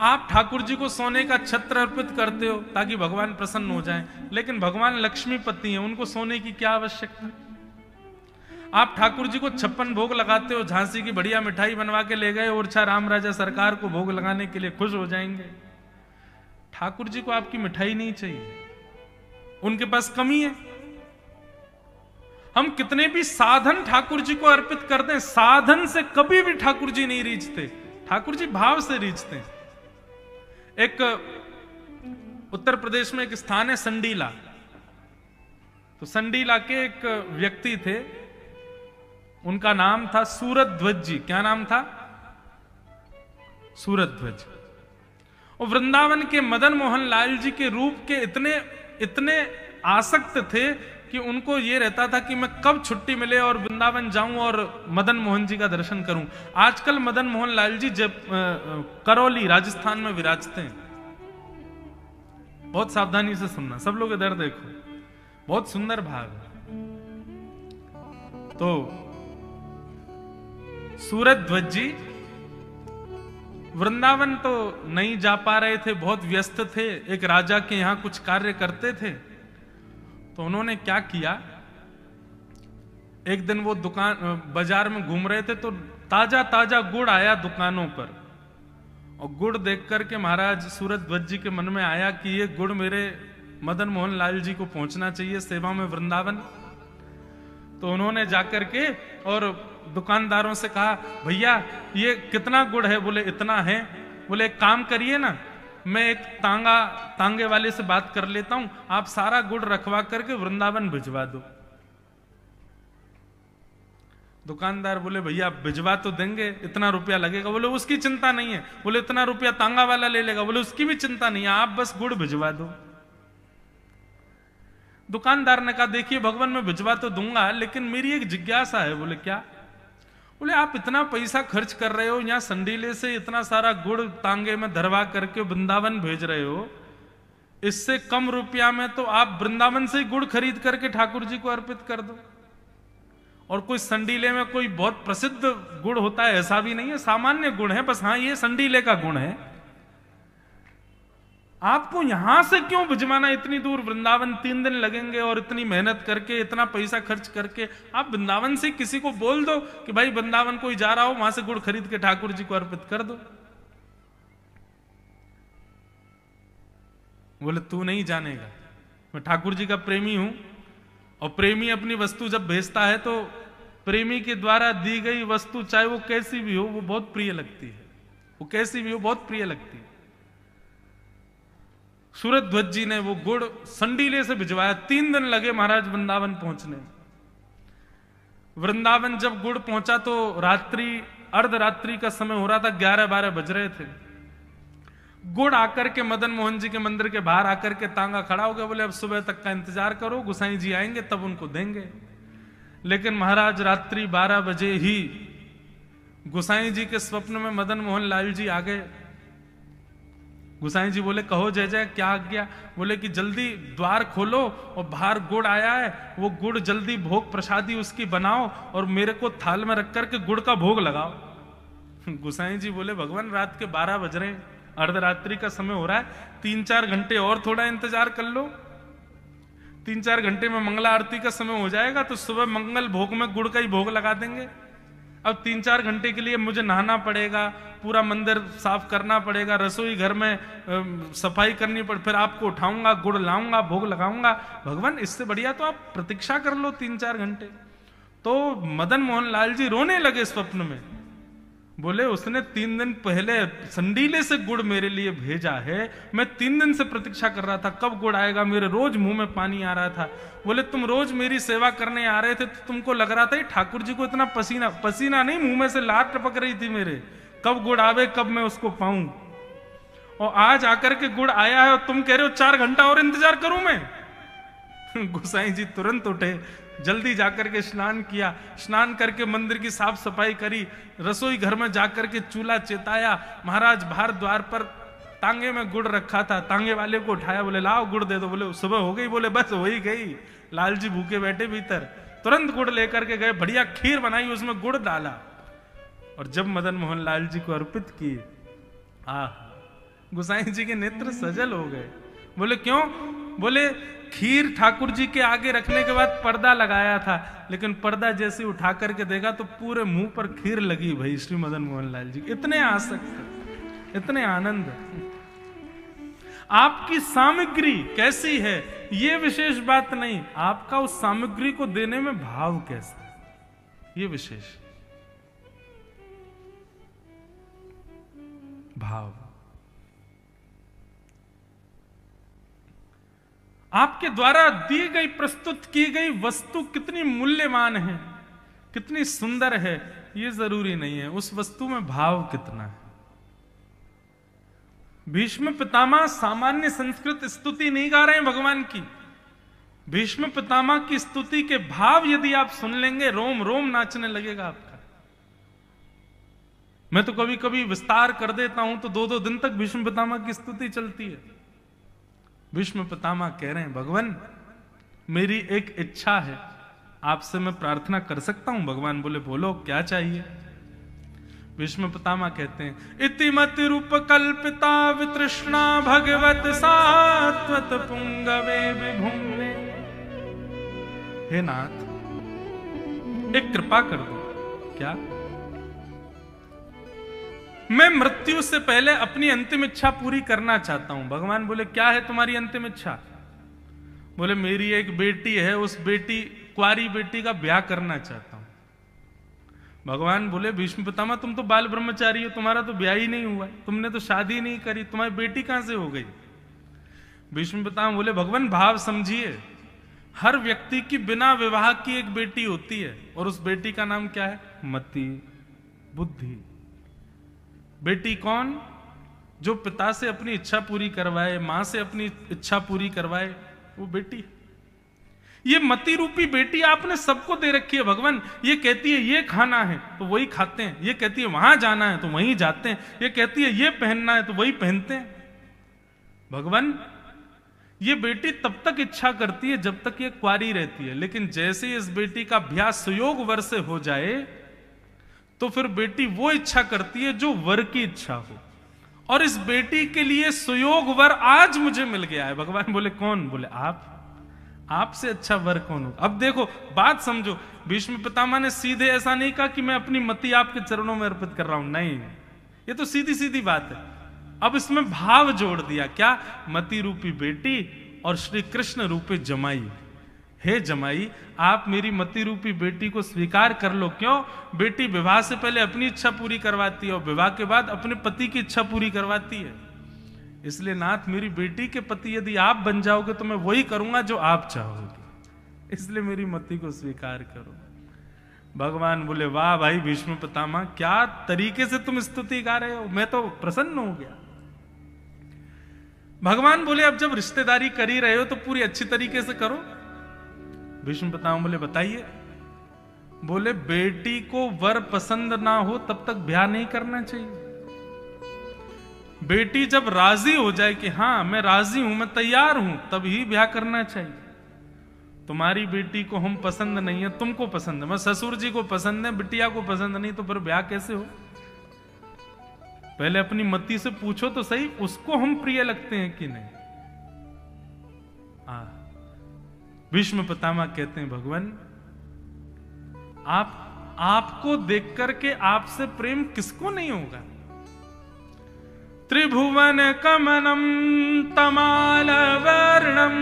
आप ठाकुर जी को सोने का छत्र अर्पित करते हो ताकि भगवान प्रसन्न हो जाएं, लेकिन भगवान लक्ष्मीपति हैं, उनको सोने की क्या आवश्यकता। आप ठाकुर जी को 56 भोग लगाते हो, झांसी की बढ़िया मिठाई बनवा के ले गए, ओरछा राम राजा सरकार को भोग लगाने के लिए खुश हो जाएंगे। ठाकुर जी को आपकी मिठाई नहीं चाहिए, उनके पास कमी है। हम कितने भी साधन ठाकुर जी को अर्पित करते हैं, साधन से कभी भी ठाकुर जी नहीं रीझते, ठाकुर जी भाव से रीझते हैं। एक उत्तर प्रदेश में एक स्थान है संडीला, तो संडीला के एक व्यक्ति थे, उनका नाम था सूरध्वज जी। क्या नाम था? सूरध्वज। और वृंदावन के मदन मोहन लाल जी के रूप के इतने इतने आसक्त थे कि उनको यह रहता था कि मैं कब छुट्टी मिले और वृंदावन जाऊं और मदन मोहन जी का दर्शन करूं। आजकल मदन मोहन लाल जी जब करौली राजस्थान में विराजते हैं। बहुत सावधानी से सुनना, सब लोग इधर देखो, बहुत सुंदर भाग है। तो सूरध्वज जी वृंदावन तो नहीं जा पा रहे थे, बहुत व्यस्त थे, एक राजा के यहां कुछ कार्य करते थे। तो उन्होंने क्या किया, एक दिन वो बाजार में घूम रहे थे तो ताजा ताजा गुड़ आया दुकानों पर, और गुड़ देख करके महाराज सूरध्वज जी के मन में आया कि ये गुड़ मेरे मदन मोहन लाल जी को पहुंचना चाहिए सेवा में वृंदावन। तो उन्होंने जाकर के और दुकानदारों से कहा, भैया ये कितना गुड़ है? बोले इतना है। बोले एक काम करिए ना, मैं एक तांगे वाले से बात कर लेता हूं, आप सारा गुड़ रखवा करके वृंदावन भिजवा दो। दुकानदार बोले भैया आप भिजवा तो देंगे, इतना रुपया लगेगा? बोले उसकी चिंता नहीं है। बोले इतना रुपया तांगा वाला ले लेगा? बोले उसकी भी चिंता नहीं है, आप बस गुड़ भिजवा दो। दुकानदार ने कहा देखिए भगवान मैं भिजवा तो दूंगा, लेकिन मेरी एक जिज्ञासा है। बोले क्या? बोले आप इतना पैसा खर्च कर रहे हो, यहां संडीले से इतना सारा गुड़ तांगे में धरवा करके वृंदावन भेज रहे हो, इससे कम रुपया में तो आप वृंदावन से ही गुड़ खरीद करके ठाकुर जी को अर्पित कर दो। और कोई संडीले में कोई बहुत प्रसिद्ध गुड़ होता है ऐसा भी नहीं है, सामान्य गुण है, बस हाँ ये संडीले का गुण है। आपको यहां से क्यों भिजवाना इतनी दूर? वृंदावन 3 दिन लगेंगे और इतनी मेहनत करके इतना पैसा खर्च करके आप वृंदावन से किसी को बोल दो कि भाई वृंदावन कोई जा रहा हो, वहां से गुड़ खरीद के ठाकुर जी को अर्पित कर दो। बोले तू नहीं जानेगा, मैं ठाकुर जी का प्रेमी हूं, और प्रेमी अपनी वस्तु जब भेजता है तो प्रेमी के द्वारा दी गई वस्तु चाहे वो कैसी भी हो वो बहुत प्रिय लगती है, वो कैसी भी हो बहुत प्रिय लगती है। सूरध्वज जी ने वो गुड़ संडीले से भिजवाया, 3 दिन लगे महाराज वृंदावन पहुंचने। वृंदावन जब गुड़ पहुंचा तो रात्रि अर्धरात्रि का समय हो रहा था, 11-12 बज रहे थे। गुड़ आकर के मदन मोहन जी के मंदिर के बाहर आकर के तांगा खड़ा हो गया। बोले अब सुबह तक का इंतजार करो, गुसाई जी आएंगे तब उनको देंगे। लेकिन महाराज रात्रि 12 बजे ही गुसाई जी के स्वप्न में मदन मोहन लाल जी आ गए। गुसाई जी बोले कहो जय जय, क्या आज्ञा? बोले कि जल्दी द्वार खोलो और बाहर गुड़ आया है, वो गुड़ जल्दी भोग प्रसादी उसकी बनाओ और मेरे को थाल में रख करके गुड़ का भोग लगाओ। गुसाई जी बोले भगवान रात के 12 बज रहे हैं, अर्धरात्रि का समय हो रहा है, 3-4 घंटे और थोड़ा इंतजार कर लो, 3-4 घंटे में मंगला आरती का समय हो जाएगा तो सुबह मंगल भोग में गुड़ का ही भोग लगा देंगे। अब 3-4 घंटे के लिए मुझे नहाना पड़ेगा, पूरा मंदिर साफ करना पड़ेगा, रसोई घर में सफाई करनी पड़, फिर आपको उठाऊंगा, गुड़ लाऊंगा, भोग लगाऊंगा। भगवान इससे बढ़िया तो आप प्रतीक्षा कर लो 3-4 घंटे। तो मदन मोहन लाल जी रोने लगे स्वप्न में। बोले उसने 3 दिन पहले संडीले से गुड़ मेरे लिए भेजा है, मैं 3 दिन से प्रतीक्षा कर रहा था कब गुड़ आएगा, मेरे रोज मुंह में पानी आ रहा था। बोले तुम रोज मेरी सेवा करने आ रहे थे तो तुमको लग रहा था ठाकुर जी को इतना पसीना पसीना नहीं, मुंह में से लार टपक रही थी मेरे, कब गुड़ आवे, कब मैं उसको पाऊं। और आज आकर के गुड़ आया है और तुम कह रहे हो 4 घंटा और इंतजार करूं मैं। गोसाई जी तुरंत उठे, जल्दी जाकर के स्नान किया, स्नान करके मंदिर की साफ सफाई करी, रसोई घर में जाकर के चूल्हा चेताया। महाराज बाहर द्वार पर तांगे में गुड़ रखा था, तांगे वाले को उठाया, बोले लाओ गुड़ दे दो। बोले सुबह हो गई? बोले बस हो ही गई। लाल जी भूखे बैठे भीतर, तुरंत गुड़ लेकर के गए, बढ़िया खीर बनाई, उसमें गुड़ डाला और जब मदन मोहन लाल जी को अर्पित किए, गोसाई जी के नेत्र सजल हो गए। बोले क्यों? बोले खीर ठाकुर जी के आगे रखने के बाद पर्दा लगाया था, लेकिन पर्दा जैसे उठा करके देखा तो पूरे मुंह पर खीर लगी भाई श्री मदन मोहन लाल जी। इतने आसक्त, इतने आनंद। आपकी सामग्री कैसी है ये विशेष बात नहीं, आपका उस सामग्री को देने में भाव कैसा है ये विशेष। भाव आपके द्वारा दी गई, प्रस्तुत की गई वस्तु कितनी मूल्यवान है, कितनी सुंदर है, ये जरूरी नहीं है, उस वस्तु में भाव कितना है। भीष्म पितामह सामान्य संस्कृत स्तुति नहीं गा रहे हैं भगवान की। भीष्म पितामह की स्तुति के भाव यदि आप सुन लेंगे, रोम रोम नाचने लगेगा आपका। मैं तो कभी कभी विस्तार कर देता हूं तो 2-2 दिन तक भीष्म पितामह की स्तुति चलती है। भीष्म पितामह कह रहे हैं, भगवान मेरी एक इच्छा है, आपसे मैं प्रार्थना कर सकता हूं? भगवान बोले बोलो क्या चाहिए? भीष्म पितामह कहते हैं, इतिमति रूप कल्पिता वितृष्णा भगवत सात्वत पुंगवे विभुम्ने। हे नाथ एक कृपा कर दो। क्या? मैं मृत्यु से पहले अपनी अंतिम इच्छा पूरी करना चाहता हूं। भगवान बोले क्या है तुम्हारी अंतिम इच्छा? बोले मेरी एक बेटी है, उस बेटी, कुंवारी बेटी का ब्याह करना चाहता हूं। भगवान बोले भीष्म पितामह तुम तो बाल ब्रह्मचारी हो, तुम्हारा तो ब्याह ही नहीं हुआ, तुमने तो शादी नहीं करी, तुम्हारी बेटी कहां से हो गई? भीष्म पितामह बोले भगवान भाव समझिए, हर व्यक्ति की बिना विवाह की एक बेटी होती है, और उस बेटी का नाम क्या है? मति, बुद्धि। बेटी कौन? जो पिता से अपनी इच्छा पूरी करवाए, मां से अपनी इच्छा पूरी करवाए, वो बेटी। ये मति रूपी बेटी आपने सबको दे रखी है भगवान। ये कहती है ये खाना है तो वही खाते हैं, ये कहती है वहां जाना है तो वहीं जाते हैं, ये कहती है ये पहनना है तो वही पहनते हैं। भगवान ये बेटी तब तक इच्छा करती है जब तक ये कुंवारी रहती है, लेकिन जैसे इस बेटी का ब्याह सुयोग वर से हो जाए तो फिर बेटी वो इच्छा करती है जो वर की इच्छा हो, और इस बेटी के लिए सुयोग वर आज मुझे मिल गया है। भगवान बोले कौन? बोले आपसे अच्छा वर कौन हो? अब देखो बात समझो, भीष्म पितामह ने सीधे ऐसा नहीं कहा कि मैं अपनी मति आपके चरणों में अर्पित कर रहा हूं, नहीं, ये तो सीधी सीधी बात है। अब इसमें भाव जोड़ दिया, क्या? मति रूपी बेटी और श्री कृष्ण रूपी जमाई। हे जमाई आप मेरी मति रूपी बेटी को स्वीकार कर लो। क्यों? बेटी विवाह से पहले अपनी इच्छा पूरी करवाती है और विवाह के बाद अपने पति की इच्छा पूरी करवाती है, इसलिए नाथ मेरी बेटी के पति यदि आप बन जाओगे तो मैं वही करूंगा जो आप चाहोगे, इसलिए मेरी मति को स्वीकार करो। भगवान बोले वाह भाई भीष्म पितामह, क्या तरीके से तुम स्तुति गा रहे हो, मैं तो प्रसन्न हो गया। भगवान बोले अब जब रिश्तेदारी कर ही रहे हो तो पूरी अच्छी तरीके से करो। भीष्म पितामह बोले बताइए। बोले बेटी को वर पसंद ना हो तब तक ब्याह नहीं करना चाहिए। बेटी जब राजी हो जाए कि हाँ मैं राजी हूं, मैं तैयार हूं, तभी ब्याह करना चाहिए। तुम्हारी बेटी को हम पसंद नहीं है, तुमको पसंद है, मैं ससुर जी को पसंद है, बिटिया को पसंद नहीं, तो फिर ब्याह कैसे हो? पहले अपनी मति से पूछो तो सही, उसको हम प्रिय लगते हैं कि नहीं। भीष्म पितामह कहते हैं भगवान आपको देख करके आपसे प्रेम किसको नहीं होगा? त्रिभुवन कमनम तमाल वर्णम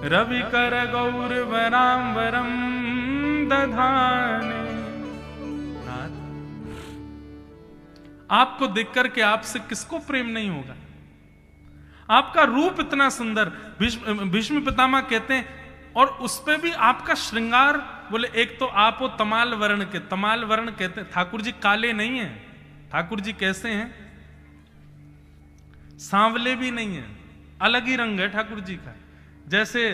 रविकर गौरवरांबरम दधाने। आपको देख करके आपसे किसको प्रेम नहीं होगा? आपका रूप इतना सुंदर। भीष्म पितामह कहते हैं, और उस पे भी आपका श्रृंगार। बोले एक तो आप हो तमाल वर्ण के, तमाल वर्ण कहते हैं, ठाकुर जी काले नहीं है, ठाकुर जी कैसे हैं? सांवले भी नहीं है, अलग ही रंग है ठाकुर जी का। जैसे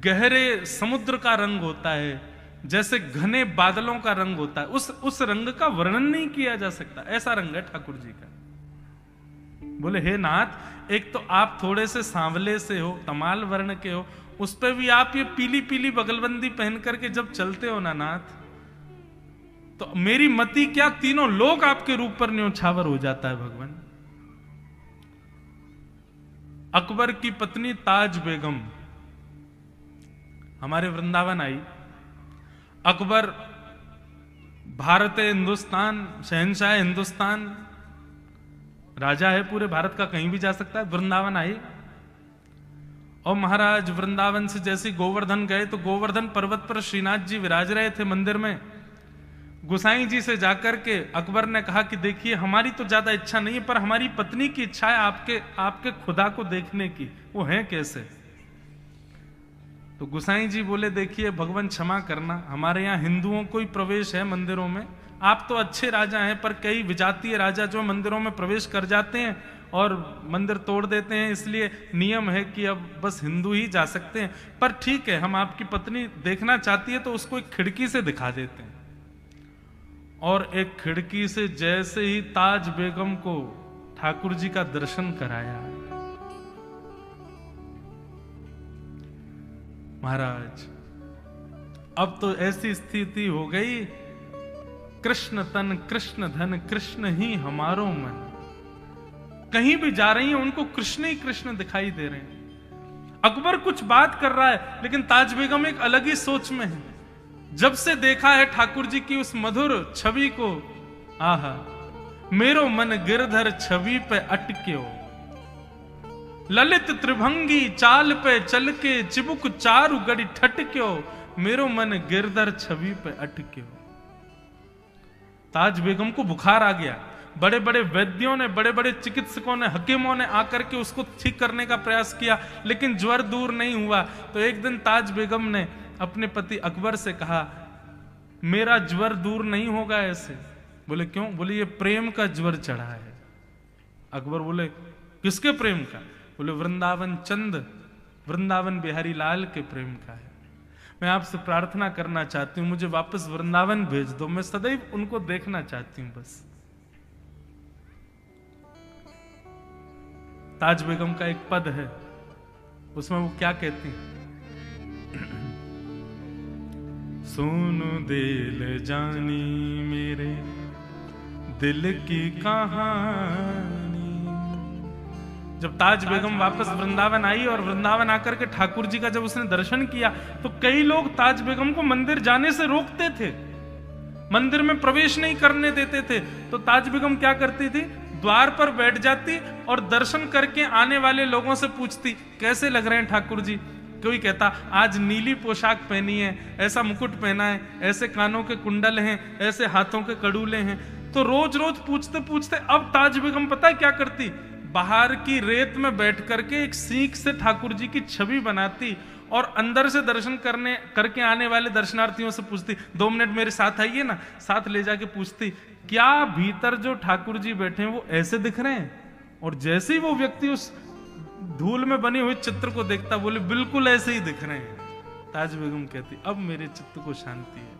गहरे समुद्र का रंग होता है, जैसे घने बादलों का रंग होता है, उस रंग का वर्णन नहीं किया जा सकता, ऐसा रंग है ठाकुर जी का। बोले हे नाथ एक तो आप थोड़े से सांवले से हो, तमाल वर्ण के हो, उस पर भी आप ये पीली पीली बगलबंदी पहन करके जब चलते हो ना नाथ, तो मेरी मति क्या तीनों लोग आपके रूप पर न्योछावर हो जाता है भगवान। अकबर की पत्नी ताज बेगम हमारे वृंदावन आई। अकबर भारत हिंदुस्तान, शहंशाह हिंदुस्तान, राजा है पूरे भारत का, कहीं भी जा सकता है। वृंदावन आई और महाराज वृंदावन से जैसे गोवर्धन गए तो गोवर्धन पर्वत पर श्रीनाथ जी विराज रहे थे मंदिर में। गोसाई जी से जाकर के अकबर ने कहा कि देखिए हमारी तो ज्यादा इच्छा नहीं है, पर हमारी पत्नी की इच्छा है आपके खुदा को देखने की, वो है कैसे? तो गोसाई जी बोले देखिए भगवान क्षमा करना, हमारे यहाँ हिंदुओं को ही प्रवेश है मंदिरों में, आप तो अच्छे राजा हैं, पर कई विजातीय राजा जो मंदिरों में प्रवेश कर जाते हैं और मंदिर तोड़ देते हैं, इसलिए नियम है कि अब बस हिंदू ही जा सकते हैं। पर ठीक है, हम आपकी पत्नी देखना चाहती है तो उसको एक खिड़की से दिखा देते हैं। और एक खिड़की से जैसे ही ताज बेगम को ठाकुर जी का दर्शन कराया, महाराज अब तो ऐसी स्थिति हो गई, कृष्ण तन कृष्ण धन कृष्ण ही हमारो मन, कहीं भी जा रही हैं उनको कृष्ण ही कृष्ण दिखाई दे रहे हैं। अकबर कुछ बात कर रहा है लेकिन ताज बेगम एक अलग ही सोच में है। जब से देखा है ठाकुर जी की उस मधुर छवि को, आहा मेरो मन गिरधर छवि पे अटक्यो, ललित त्रिभंगी चाल पे चल के चिबुक चारु गड़ी ठटक्यो, मेरो मन गिरधर छवि पे अटक्यो। ताज बेगम को बुखार आ गया। बड़े बड़े वैद्यों ने, बड़े बड़े चिकित्सकों ने, हकीमों ने आकर के उसको ठीक करने का प्रयास किया लेकिन ज्वर दूर नहीं हुआ। तो एक दिन ताज बेगम ने अपने पति अकबर से कहा मेरा ज्वर दूर नहीं होगा ऐसे। बोले क्यों? बोले ये प्रेम का ज्वर चढ़ा है। अकबर बोले किसके प्रेम का? बोले वृंदावन चंद, वृंदावन बिहारी लाल के प्रेम का है। मैं आपसे प्रार्थना करना चाहती हूं, मुझे वापस वृंदावन भेज दो, मैं सदैव उनको देखना चाहती हूं बस। ताज बेगम का एक पद है, उसमें वो क्या कहती हैं? सुनो दिल जानी मेरे दिल की कहानी। जब ताज बेगम वापस वृंदावन आई और वृंदावन आकर के ठाकुर जी का जब उसने दर्शन किया तो कई लोग ताज बेगम को मंदिर जाने से रोकते थे, मंदिर में प्रवेश नहीं करने देते थे। तो ताज बेगम क्या करती थी? द्वार पर बैठ जाती और दर्शन करके आने वाले लोगों से पूछती कैसे लग रहे हैं ठाकुर जी। कोई कहता आज नीली पोशाक पहनी है, ऐसा मुकुट पहना है, ऐसे कानों के कुंडल हैं, ऐसे हाथों के कड़ूले हैं। तो रोज रोज पूछते पूछते अब ताज बेगम पता है क्या करती? बाहर की रेत में बैठ करके एक सीख से ठाकुर जी की छवि बनाती और अंदर से दर्शन करके आने वाले दर्शनार्थियों से पूछती 2 मिनट मेरे साथ आइए ना, साथ ले जाके पूछती क्या भीतर जो ठाकुर जी बैठे हैं वो ऐसे दिख रहे हैं? और जैसे ही वो व्यक्ति उस धूल में बनी हुई चित्र को देखता बोले बिल्कुल ऐसे ही दिख रहे हैं। ताज बेगम कहती अब मेरे चित्त को शांति है।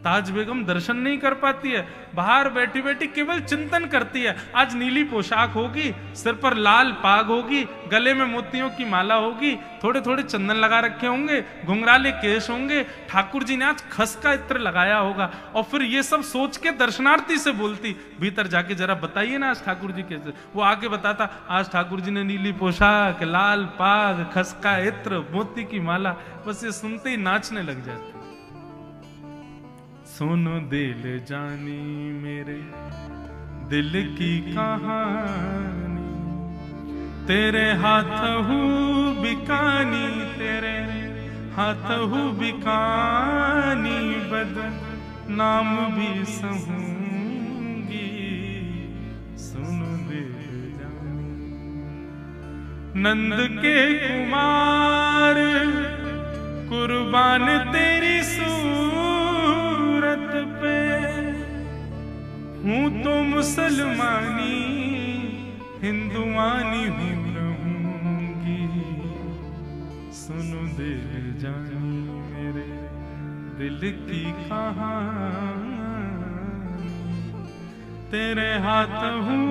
ताज बेगम दर्शन नहीं कर पाती है, बाहर बैठी बैठी केवल चिंतन करती है। आज नीली पोशाक होगी, सिर पर लाल पाग होगी, गले में मोतियों की माला होगी, थोड़े थोड़े चंदन लगा रखे होंगे, घुंघराले केश होंगे, ठाकुर जी ने आज खस का इत्र लगाया होगा। और फिर ये सब सोच के दर्शनार्थी से बोलती भीतर जाके जरा बताइए ना आज ठाकुर जी कैसे। वो आके बताता आज ठाकुर जी ने नीली पोशाक, लाल पाग, खस का इत्र, मोती की माला। बस ये सुनते ही नाचने लग जाते। सुनो दिल जानी मेरे दिल की कहानी, तेरे हाथ हूँ बिकानी, तेरे हाथ हूँ बिकानी, बदन नाम भी सहूंगी। सुनो दिल जानी नंद के कुमार कुर्बान तेरी पे हूं तो मुसलमानी हिंदुआनी भी रहूंगी। सुनो दिल जानी मेरे दिल की कहानी, तेरे हाथ हूँ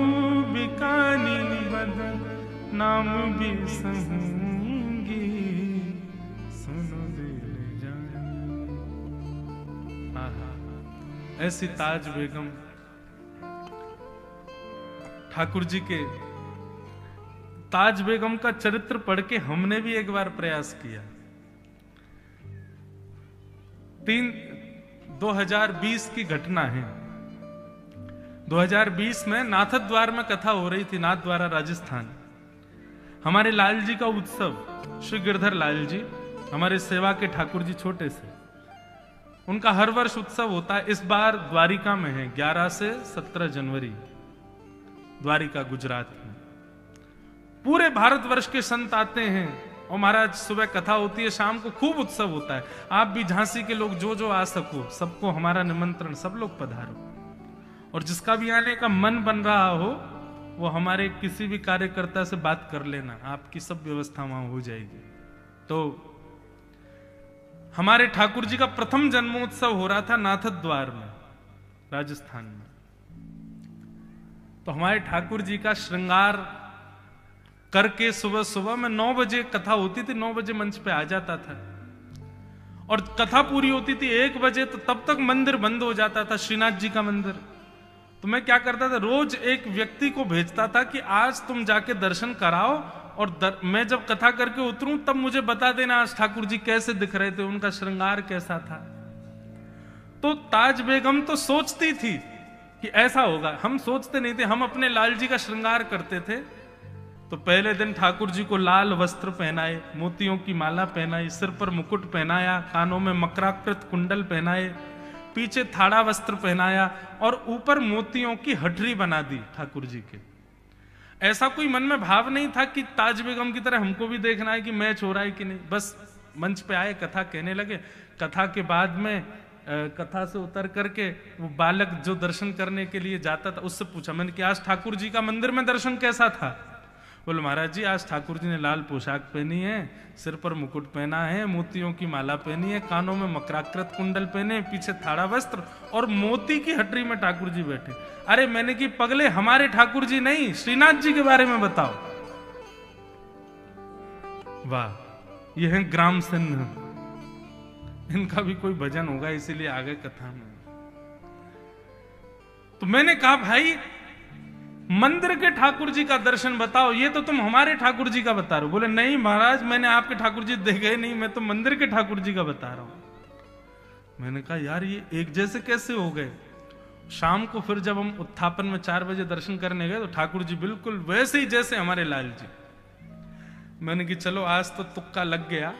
बिकानी, बदन नाम भी सहूंगी। सुनो दिल जानी। ऐसी ताज बेगम ठाकुर जी के ताज बेगम का चरित्र पढ़ के हमने भी एक बार प्रयास किया। 2020 की घटना है। 2020 में नाथद्वार में कथा हो रही थी, नाथद्वारा राजस्थान। हमारे लाल जी का उत्सव, श्री गिरधर लाल जी हमारे सेवा के ठाकुर जी, छोटे से, उनका हर वर्ष उत्सव होता है। इस बार द्वारिका में है, 11 से 17 जनवरी, द्वारिका गुजरात में। पूरे भारतवर्ष के संत आते हैं और महाराज सुबह कथा होती है, शाम को खूब उत्सव होता है। आप भी झांसी के लोग जो जो आ सको, सबको हमारा निमंत्रण, सब लोग पधारो। और जिसका भी आने का मन बन रहा हो वो हमारे किसी भी कार्यकर्ता से बात कर लेना, आपकी सब व्यवस्था वहां हो जाएगी। तो हमारे ठाकुर जी का प्रथम जन्मोत्सव हो रहा था नाथद्वार में, राजस्थान में। तो हमारे ठाकुर जी का श्रृंगार करके सुबह सुबह में 9 बजे कथा होती थी, 9 बजे मंच पे आ जाता था और कथा पूरी होती थी 1 बजे। तो तब तक मंदिर बंद हो जाता था, श्रीनाथ जी का मंदिर। तो मैं क्या करता था, रोज एक व्यक्ति को भेजता था कि आज तुम जाके दर्शन कराओ और मैं जब कथा करके उतरूं तब मुझे बता देना आज ठाकुर जी कैसे दिख रहे थे, उनका श्रृंगार कैसा था। तो ताज बेगम तो सोचती थी कि ऐसा होगा, हम सोचते नहीं थे। हम अपने लाल जी का श्रृंगार करते थे। तो पहले दिन ठाकुर जी को लाल वस्त्र पहनाए, मोतियों की माला पहनाई, सिर पर मुकुट पहनाया, कानों में मकराकृत कुंडल पहनाए, पीछे थाड़ा वस्त्र पहनाया और ऊपर मोतियों की हटरी बना दी ठाकुर जी के। ऐसा कोई मन में भाव नहीं था कि ताज बेगम की तरह हमको भी देखना है कि मैच हो रहा है कि नहीं। बस मंच पे आए, कथा कहने लगे। कथा के बाद में कथा से उतर करके वो बालक जो दर्शन करने के लिए जाता था उससे पूछा मैंने कि आज ठाकुर जी का मंदिर में दर्शन कैसा था। बोले महाराज जी आज ठाकुर जी ने लाल पोशाक पहनी है, सिर पर मुकुट पहना है, मोतियों की माला पहनी है, कानों में मकराकृत कुंडल पहने, पीछे थाड़ा वस्त्र और मोती की हटरी में ठाकुर जी बैठे। अरे मैंने कि पगले हमारे ठाकुर जी नहीं, श्रीनाथ जी के बारे में बताओ। वाह, ये है ग्राम सिंह, इनका भी कोई भजन होगा इसीलिए आगे कथा में। तो मैंने कहा भाई मंदिर के ठाकुर जी का दर्शन बताओ, ये तो तुम हमारे ठाकुर जी का बता रहे हो। बोले नहीं महाराज मैंने आपके ठाकुर जी देखे नहीं, मैं तो मंदिर के ठाकुर जी का बता रहा हूं। मैंने कहा यार ये एक जैसे कैसे हो गए। शाम को फिर जब हम उत्थापन में 4 बजे दर्शन करने गए तो ठाकुर जी बिल्कुल वैसे ही जैसे हमारे लाल जी। मैंने कि चलो आज तो तुक्का लग गया,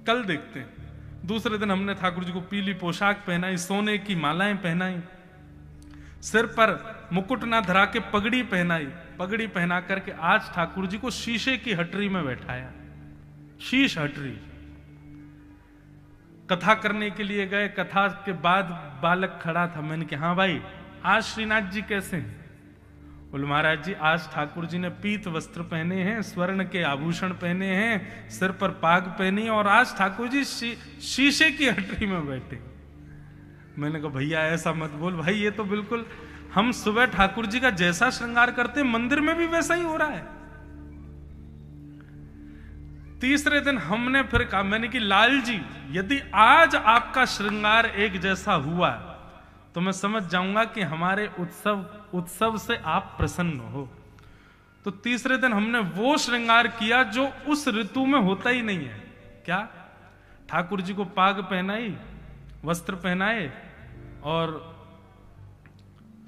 कल देखते हैं। दूसरे दिन हमने ठाकुर जी को पीली पोशाक पहनाई, सोने की मालाएं पहनाई, सिर पर मुकुट ना धरा के पगड़ी पहनाई, पगड़ी पहना करके आज ठाकुर जी को शीशे की हटरी में बैठाया। शीश हटरी कथा करने के लिए गए। कथा के बाद बालक खड़ा था। मैंने कहा हाँ भाई आज श्रीनाथ जी कैसे हैं। बोले महाराज जी आज ठाकुर जी ने पीत वस्त्र पहने हैं, स्वर्ण के आभूषण पहने हैं, सिर पर पाग पहनी और आज ठाकुर जी शीशे की हटरी में बैठे। मैंने कहा भैया ऐसा मत बोल भाई, ये तो बिल्कुल हम सुबह ठाकुर जी का जैसा श्रृंगार करते मंदिर में भी वैसा ही हो रहा है। तीसरे दिन हमने फिर कहा, मैंने कि लाल जी यदि आज आपका श्रृंगार एक जैसा हुआ तो मैं समझ जाऊंगा कि हमारे उत्सव से आप प्रसन्न हो। तो तीसरे दिन हमने वो श्रृंगार किया जो उस ऋतु में होता ही नहीं है। क्या? ठाकुर जी को पाग पहनाई, वस्त्र पहनाए और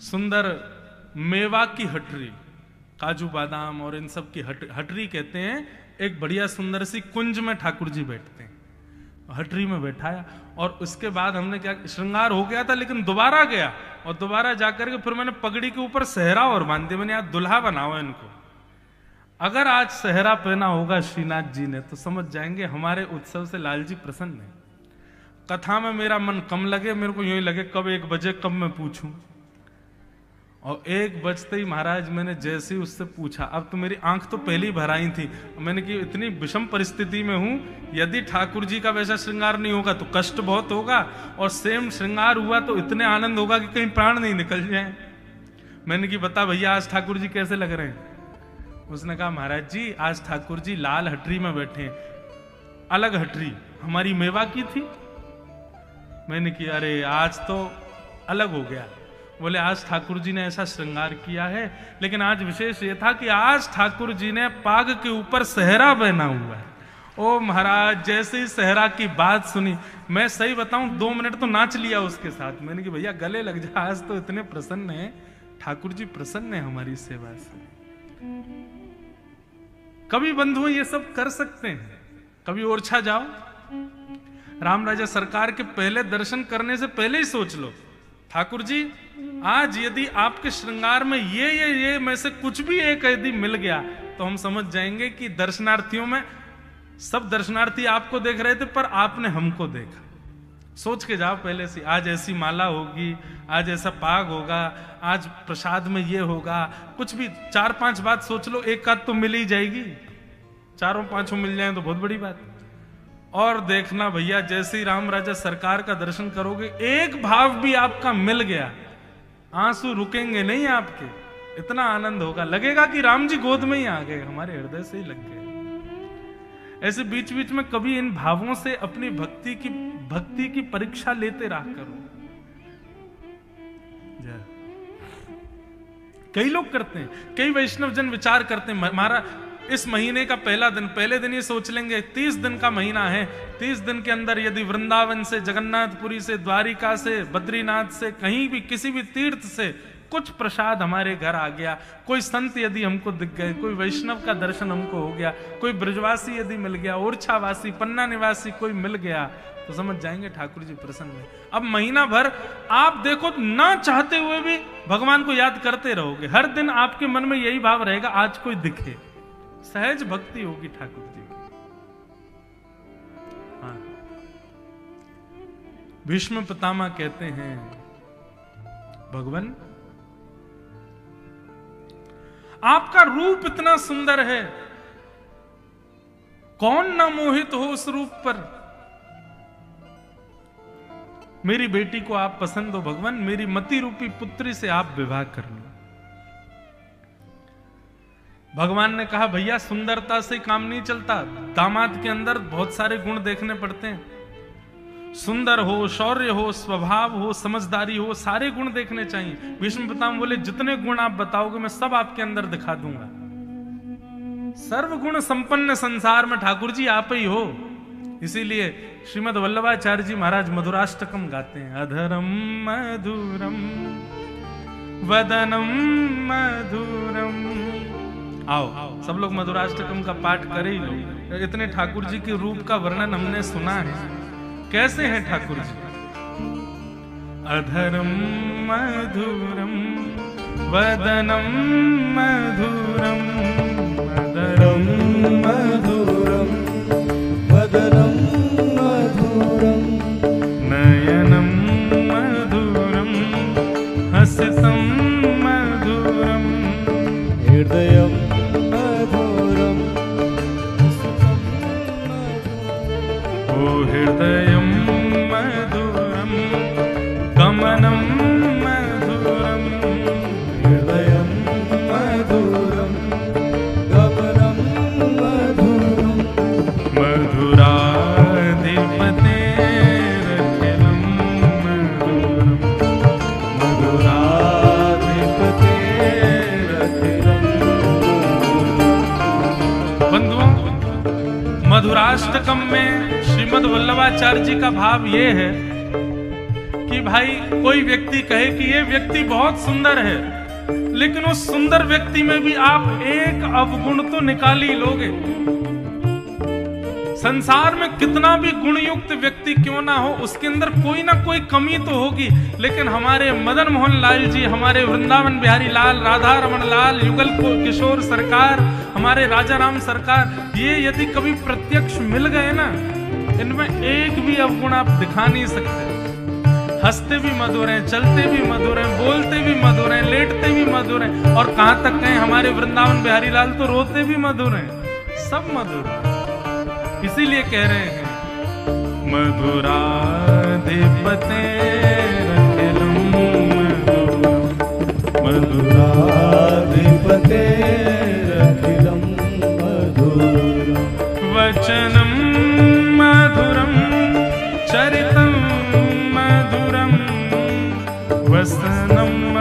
सुंदर मेवा की हटरी, काजू बादाम और इन सब की हटरी कहते हैं। एक बढ़िया सुंदर सी कुंज में ठाकुर जी बैठते हैं, हटरी में बैठाया। और उसके बाद हमने क्या, श्रृंगार हो गया था लेकिन दोबारा गया और दोबारा जाकर के फिर मैंने पगड़ी के ऊपर सहरा और बांध दिया। मैंने आज दुल्हा बनाओ इनको। अगर आज सहरा पहना होगा श्रीनाथ जी ने तो समझ जाएंगे हमारे उत्सव से लाल जी प्रसन्न है। कथा में मेरा मन कम लगे, मेरे को यूं ही लगे कब 1 बजे कब मैं पूछूं। और 1 बजते ही महाराज मैंने जैसे ही उससे पूछा, अब तो मेरी आंख तो पहले ही भर आई थी। मैंने कि इतनी विषम परिस्थिति में हूं, यदि ठाकुर जी का वैसा श्रृंगार नहीं होगा तो कष्ट बहुत होगा और सेम श्रृंगार हुआ तो इतने आनंद होगा कि कहीं प्राण नहीं निकल जाए। मैंने कि बता भैया आज ठाकुर जी कैसे लग रहे हैं। उसने कहा महाराज जी आज ठाकुर जी लाल हटरी में बैठे हैं। अलग हटरी हमारी मेवा की थी। मैंने कि अरे आज तो अलग हो गया। बोले आज ठाकुर जी ने ऐसा श्रृंगार किया है, लेकिन आज विशेष ये था कि आज ठाकुर जी ने पाग के ऊपर सहरा पहना हुआ है। ओ महाराज, जैसे ही सहरा की बात सुनी, मैं सही बताऊं 2 मिनट तो नाच लिया उसके साथ। मैंने कहा भैया गले लग जा, आज तो इतने प्रसन्न है ठाकुर जी, प्रसन्न है हमारी सेवा से। कभी बंधु ये सब कर सकते हैं। कभी ओरछा जाओ, राम राजा सरकार के पहले दर्शन करने से पहले ही सोच लो, ठाकुर जी आज यदि आपके श्रृंगार में ये में से कुछ भी एक यदि मिल गया तो हम समझ जाएंगे कि दर्शनार्थियों में सब दर्शनार्थी आपको देख रहे थे पर आपने हमको देखा। सोच के जाओ पहले से, आज ऐसी माला होगी, आज ऐसा पाग होगा, आज प्रसाद में ये होगा, कुछ भी 4-5 बात सोच लो, एक आध तो मिल ही जाएगी। 4-5 मिल जाए तो बहुत बड़ी बात। और देखना भैया, जैसे ही राम राजा सरकार का दर्शन करोगे, एक भाव भी आपका मिल गया, आंसू रुकेंगे नहीं आपके, इतना आनंद होगा, लगेगा कि राम जी गोद में ही आ गए, हमारे हृदय से ही लग गए। ऐसे बीच बीच में कभी इन भावों से अपनी भक्ति की परीक्षा लेते रहा करो। कई लोग करते हैं, कई वैष्णव जन विचार करते हैं, हमारा इस महीने का पहले दिन ये सोच लेंगे 30 दिन का महीना है, 30 दिन के अंदर यदि वृंदावन से, जगन्नाथपुरी से, द्वारिका से, बद्रीनाथ से, कहीं भी किसी भी तीर्थ से कुछ प्रसाद हमारे घर आ गया, कोई संत यदि हमको दिख गए, कोई वैष्णव का दर्शन हमको हो गया, कोई ब्रजवासी यदि मिल गया, ओरछावासी, पन्ना निवासी कोई मिल गया, तो समझ जाएंगे ठाकुर जी प्रसन्न है। अब महीना भर आप देखो, ना चाहते हुए भी भगवान को याद करते रहोगे, हर दिन आपके मन में यही भाव रहेगा, आज कोई दिखे, सहज भक्ति होगी ठाकुर जी की। हाँ, भीष्म पितामह कहते हैं, भगवान आपका रूप इतना सुंदर है, कौन ना मोहित हो उस रूप पर। मेरी बेटी को आप पसंद हो भगवान, मेरी मति रूपी पुत्री से आप विवाह कर लो। भगवान ने कहा भैया सुंदरता से काम नहीं चलता, दामाद के अंदर बहुत सारे गुण देखने पड़ते हैं, सुंदर हो, शौर्य हो, स्वभाव हो, समझदारी हो, सारे गुण देखने चाहिए। भीष्म पितामह बोले जितने गुण आप बताओगे मैं सब आपके अंदर दिखा दूंगा। सर्वगुण संपन्न संसार में ठाकुर जी आप ही हो। इसीलिए श्रीमद् वल्लभाचार्य जी महाराज मधुराष्टकम गाते हैं, अधरम मधुरम वदनम मधुरम। आओ सब लोग मधुराष्टकम का पाठ करें ही लो। इतने ठाकुर जी के रूप का वर्णन हमने सुना है, कैसे हैं ठाकुर जी। अधरम मधुरम वदनम मधुरम, अधरम मधुरम वदनम मधुरम, नयनम मधुरम हसितम मधुरम, हृदयम मधुरम, ओ हृदयम मधुरम, गमनम मधुरम, हृदयम मधुरम, गमनम मधुरम, मधुराधिपतेरखिलम मधुरम, मधुराधिपतेरखिलम। बंधुओं, मधुराष्टकम में श्रीमद् वल्लभाचार्य जी का भाव ये है कि भाई कोई व्यक्ति कहे कि ये व्यक्ति बहुत सुंदर है, लेकिन उस सुंदर व्यक्ति में भी आप एक अवगुण तो निकाल ही लोगे। संसार में कितना भी गुणयुक्त व्यक्ति क्यों ना हो, उसके अंदर कोई ना कोई कमी तो होगी। लेकिन हमारे मदन मोहन लाल जी, हमारे वृंदावन बिहारी लाल, राधा रमन लाल, युगल किशोर सरकार, हमारे राजा राम सरकार, ये यदि कभी प्रत्यक्ष मिल गए ना, इनमें एक भी अवगुण आप दिखा नहीं सकते। हंसते भी मधुर हैं, चलते भी मधुर हैं, बोलते भी मधुर हैं, लेटते भी मधुर हैं, और कहां तक कहें हमारे वृंदावन बिहारी लाल तो रोते भी मधुर हैं, सब मधुर हैं। इसीलिए कह रहे हैं मधुराधिपतेरखिलम मधुरम, मधुराधिपतेरखिलम मधुरम, वचनम मधुरम चरितम मधुरम, वसनम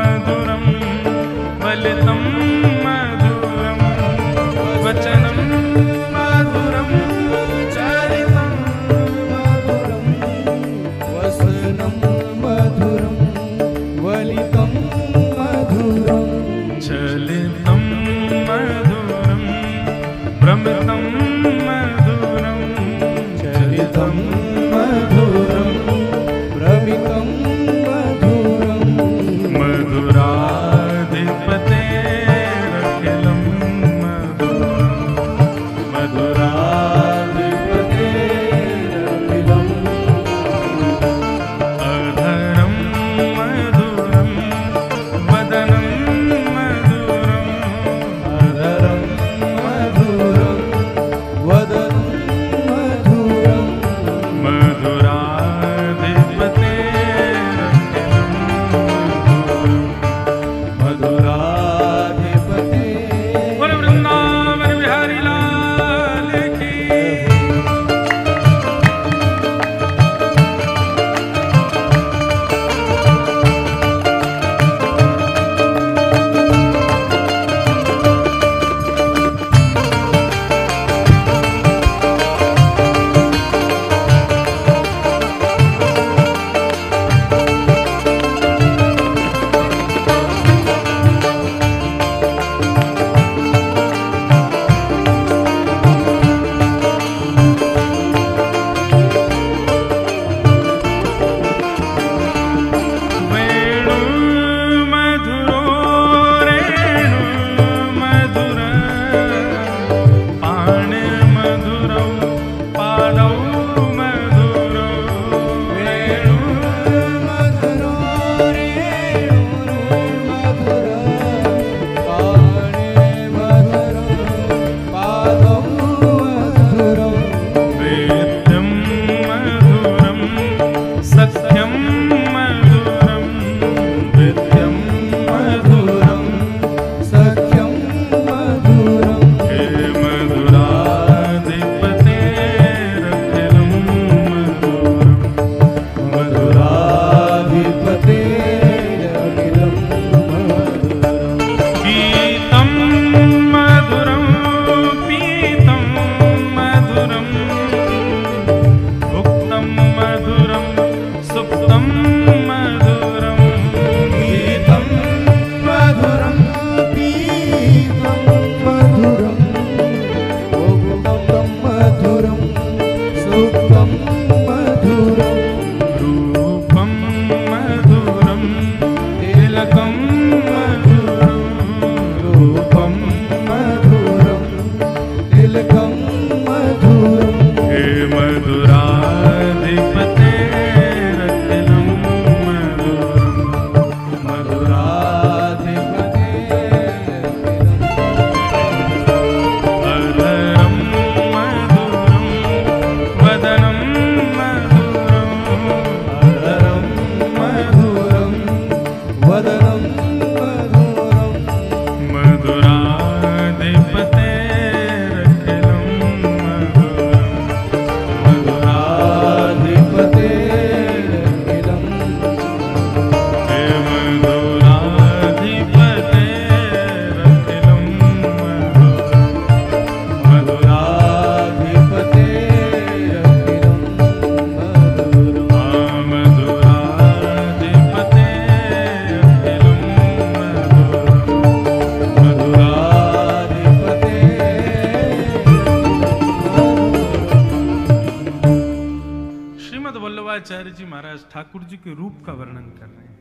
आचार्य जी महाराज ठाकुर जी के रूप का वर्णन कर रहे हैं।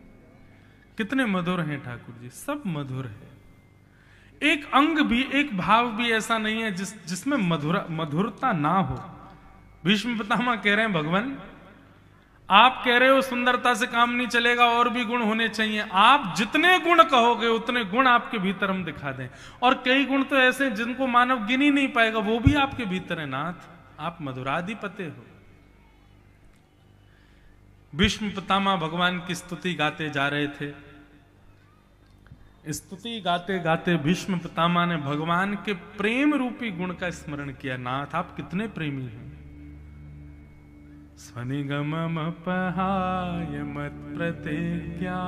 कितने मधुर हैं ठाकुर जी, सब मधुर है। एक अंग भी, एक भाव भी ऐसा नहीं है जिसमें मधुरता ना हो। भीष्म पितामह कह रहे हैं भगवान, आप कह रहे हो सुंदरता से काम नहीं चलेगा, और भी गुण होने चाहिए। आप जितने गुण कहोगे उतने गुण आपके भीतर हम दिखा दें। और कई गुण तो ऐसे हैं जिनको मानव गिन ही नहीं पाएगा, वो भी आपके भीतर है नाथ। आप मधुराधिपते हो। भीष्म पितामह भगवान की स्तुति गाते जा रहे थे। स्तुति गाते गाते भीष्म पितामह ने भगवान के प्रेम रूपी गुण का स्मरण किया। नाथ आप कितने प्रेमी हैं। स्वनिगममपहाय मत्प्रतिज्ञा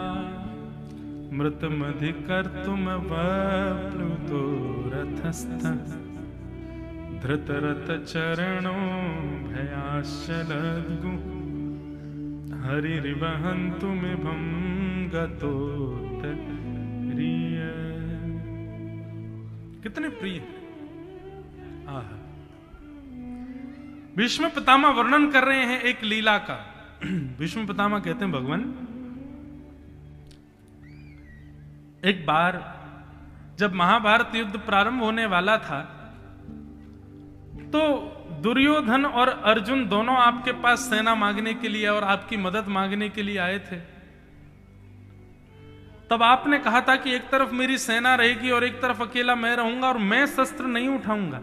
मृतमधिकर्तुम वप्लुतो रथस्थः धृतरथचरणो भयाशलद्गु हरिर्वहन्तुमिभं गतोत्तरीय। कितने प्रिय है। आह, भीष्म पितामह वर्णन कर रहे हैं एक लीला का। भीष्म पितामह कहते हैं भगवान, एक बार जब महाभारत युद्ध प्रारंभ होने वाला था तो दुर्योधन और अर्जुन दोनों आपके पास सेना मांगने के लिए और आपकी मदद मांगने के लिए आए थे। तब आपने कहा था कि एक तरफ मेरी सेना रहेगी और एक तरफ अकेला मैं रहूंगा और मैं शस्त्र नहीं उठाऊंगा।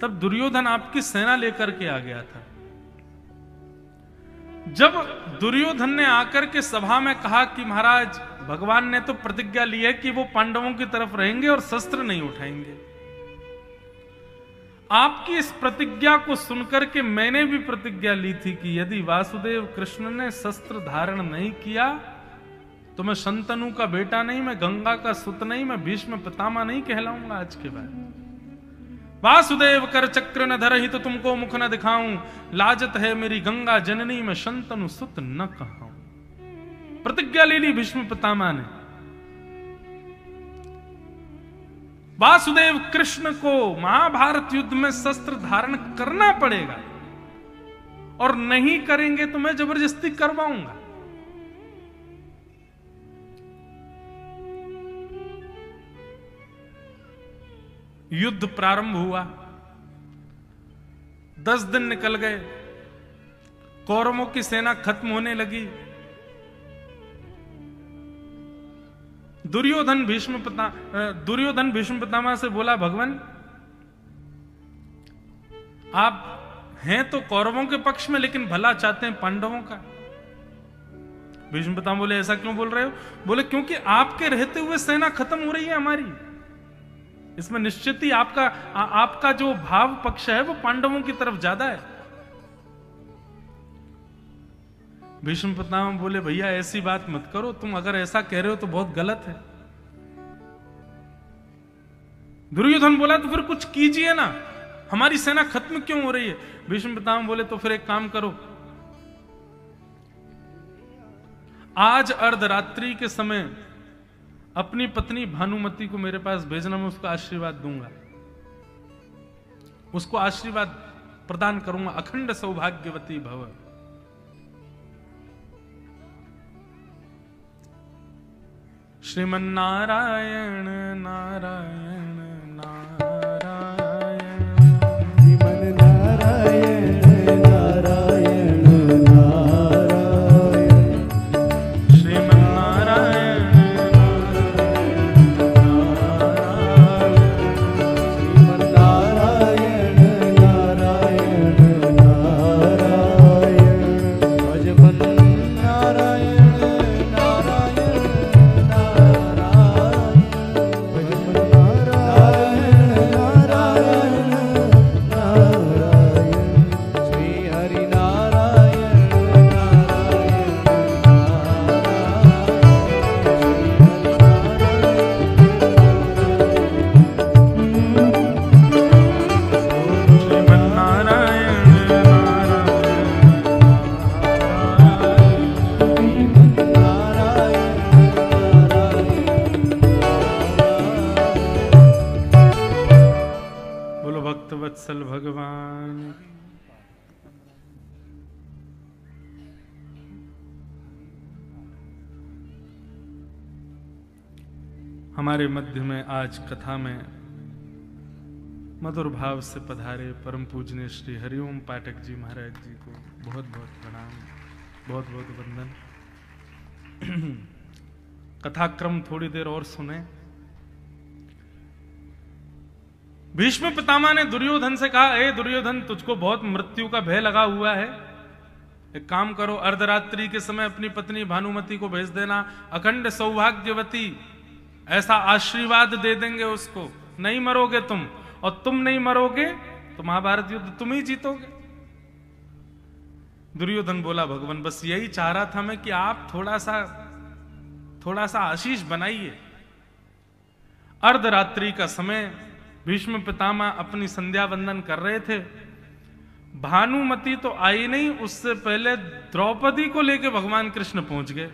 तब दुर्योधन आपकी सेना लेकर के आ गया था। जब दुर्योधन ने आकर के सभा में कहा कि महाराज भगवान ने तो प्रतिज्ञा ली है कि वो पांडवों की तरफ रहेंगे और शस्त्र नहीं उठाएंगे, आपकी इस प्रतिज्ञा को सुनकर के मैंने भी प्रतिज्ञा ली थी कि यदि वासुदेव कृष्ण ने शस्त्र धारण नहीं किया तो मैं शंतनु का बेटा नहीं, मैं गंगा का सुत नहीं, मैं भीष्म पितामह नहीं कहलाऊंगा आज के बाद। वासुदेव कर चक्र न धरहि तो तुमको मुख न दिखाऊं, लाजत है मेरी गंगा जननी में शंतनु सुत न कहूं। प्रतिज्ञा ले ली भीष्म पितामह ने। वासुदेव कृष्ण को महाभारत युद्ध में शस्त्र धारण करना पड़ेगा और नहीं करेंगे तो मैं जबरदस्ती करवाऊंगा। युद्ध प्रारंभ हुआ। 10 दिन निकल गए। कौरवों की सेना खत्म होने लगी। दुर्योधन भीष्म पितामह से बोला, भगवान आप हैं तो कौरवों के पक्ष में लेकिन भला चाहते हैं पांडवों का। भीष्म पितामह बोले, ऐसा क्यों बोल रहे हो? बोले क्योंकि आपके रहते हुए सेना खत्म हो रही है हमारी। इसमें निश्चित ही आपका जो भाव पक्ष है वो पांडवों की तरफ ज्यादा है। भीष्म पितामह बोले, भैया ऐसी बात मत करो, तुम अगर ऐसा कह रहे हो तो बहुत गलत है। दुर्योधन बोला, तो फिर कुछ कीजिए ना, हमारी सेना खत्म क्यों हो रही है? भीष्म पितामह बोले, तो फिर एक काम करो, आज अर्धरात्रि के समय अपनी पत्नी भानुमति को मेरे पास भेजना, मैं उसको आशीर्वाद दूंगा, उसको आशीर्वाद प्रदान करूंगा, अखंड सौभाग्यवती भव। श्रीमन्नारायण नारायण नारायण, श्रीमन्नारायण नारायण नारायण, श्रीमन्नारायण नारायण नारायण नारायण, भजमन नारायण नारायण नारायण, भजमन नारायण नारायण नारायण, श्री हरि नारायण नारायण बोलो भक्त वत्सल भगवान। हमारे मध्य में आज कथा में मधुर भाव से पधारे परम पूजनीय श्री हरिओम पाठक जी महाराज जी को बहुत बहुत प्रणाम, बहुत बहुत वंदन। कथाक्रम थोड़ी देर और सुने। भीष्म पितामह ने दुर्योधन से कहा, ए दुर्योधन, तुझको बहुत मृत्यु का भय लगा हुआ है। एक काम करो, अर्धरात्रि के समय अपनी पत्नी भानुमति को भेज देना, अखंड सौभाग्यवती, ऐसा आशीर्वाद दे देंगे उसको, नहीं मरोगे तुम, और तुम नहीं मरोगे तो महाभारत युद्ध तुम ही जीतोगे। दुर्योधन बोला, भगवान बस यही चाह रहा था मैं कि आप थोड़ा सा आशीष बनाइए। अर्धरात्रि का समय, भीष्म पितामह अपनी संध्या वंदन कर रहे थे। भानुमति तो आई नहीं, उससे पहले द्रौपदी को लेकर भगवान कृष्ण पहुंच गए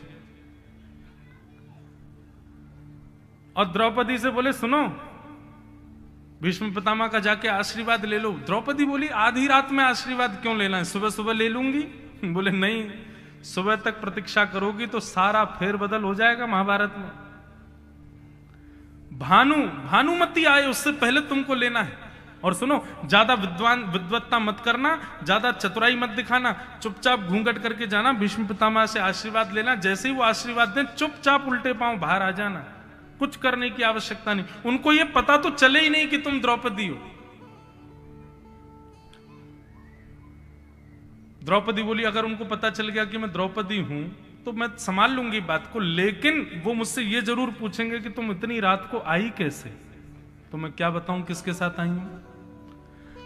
और द्रौपदी से बोले, सुनो, भीष्म पितामह का जाके आशीर्वाद ले लो। द्रौपदी बोली, आधी रात में आशीर्वाद क्यों लेना है, सुबह सुबह ले लूंगी। बोले नहीं, सुबह तक प्रतीक्षा करोगी तो सारा फेरबदल हो जाएगा महाभारत में। भानुमति आए उससे पहले तुमको लेना है। और सुनो, ज्यादा विद्वत्ता मत करना, ज्यादा चतुराई मत दिखाना, चुपचाप घूंघट करके जाना, भीष्म पितामह से आशीर्वाद लेना। जैसे ही वो आशीर्वाद दें, चुपचाप उल्टे पांव बाहर आ जाना, कुछ करने की आवश्यकता नहीं। उनको ये पता तो चले ही नहीं कि तुम द्रौपदी हो। द्रौपदी बोली, अगर उनको पता चल गया कि मैं द्रौपदी हूं तो मैं संभाल लूंगी बात को, लेकिन वो मुझसे ये जरूर पूछेंगे कि तुम इतनी रात को आई कैसे। तो मैं क्या बताऊं किसके साथ आई हूं।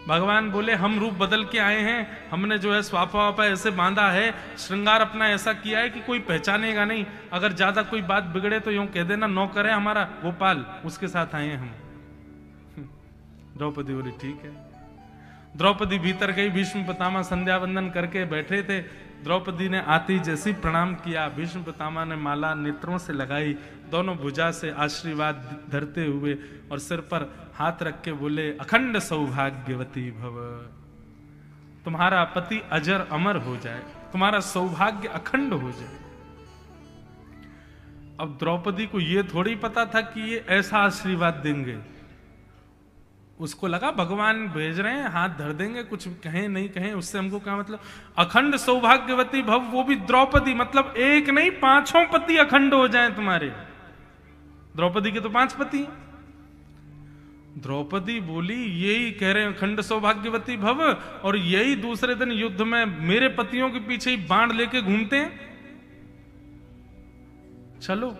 भगवान बोले, हम रूप बदल के आए हैं, हमने जो है स्वापा वापा ऐसे बांधा है, श्रृंगार अपना ऐसा किया है कि कोई पहचानेगा नहीं। अगर ज्यादा कोई बात बिगड़े तो यूं कह देना, नौकर है हमारा गोपाल, उसके साथ आए हैं हम। द्रौपदी बोली, ठीक है। द्रौपदी भीतर गई, भीष्म पितामह संध्या वंदन करके बैठे थे। द्रौपदी ने आती जैसी प्रणाम किया, भीष्म पितामह ने माला नेत्रों से लगाई, दोनों भुजा से आशीर्वाद धरते हुए और सिर पर हाथ रख के बोले, अखंड सौभाग्यवती भव, तुम्हारा पति अजर अमर हो जाए, तुम्हारा सौभाग्य अखंड हो जाए। अब द्रौपदी को यह थोड़ी पता था कि ये ऐसा आशीर्वाद देंगे। उसको लगा भगवान भेज रहे हैं, हाथ धर देंगे, कुछ कहें नहीं कहें उससे हमको क्या मतलब। अखंड सौभाग्यवती भव, वो भी द्रौपदी, मतलब एक नहीं 5 पति अखंड हो जाएं तुम्हारे। द्रौपदी के तो 5 पति। द्रौपदी बोली, यही कह रहे हैं अखंड सौभाग्यवती भव, और यही दूसरे दिन युद्ध में मेरे पतियों के पीछे ही बाण लेके घूमते हैं। चलो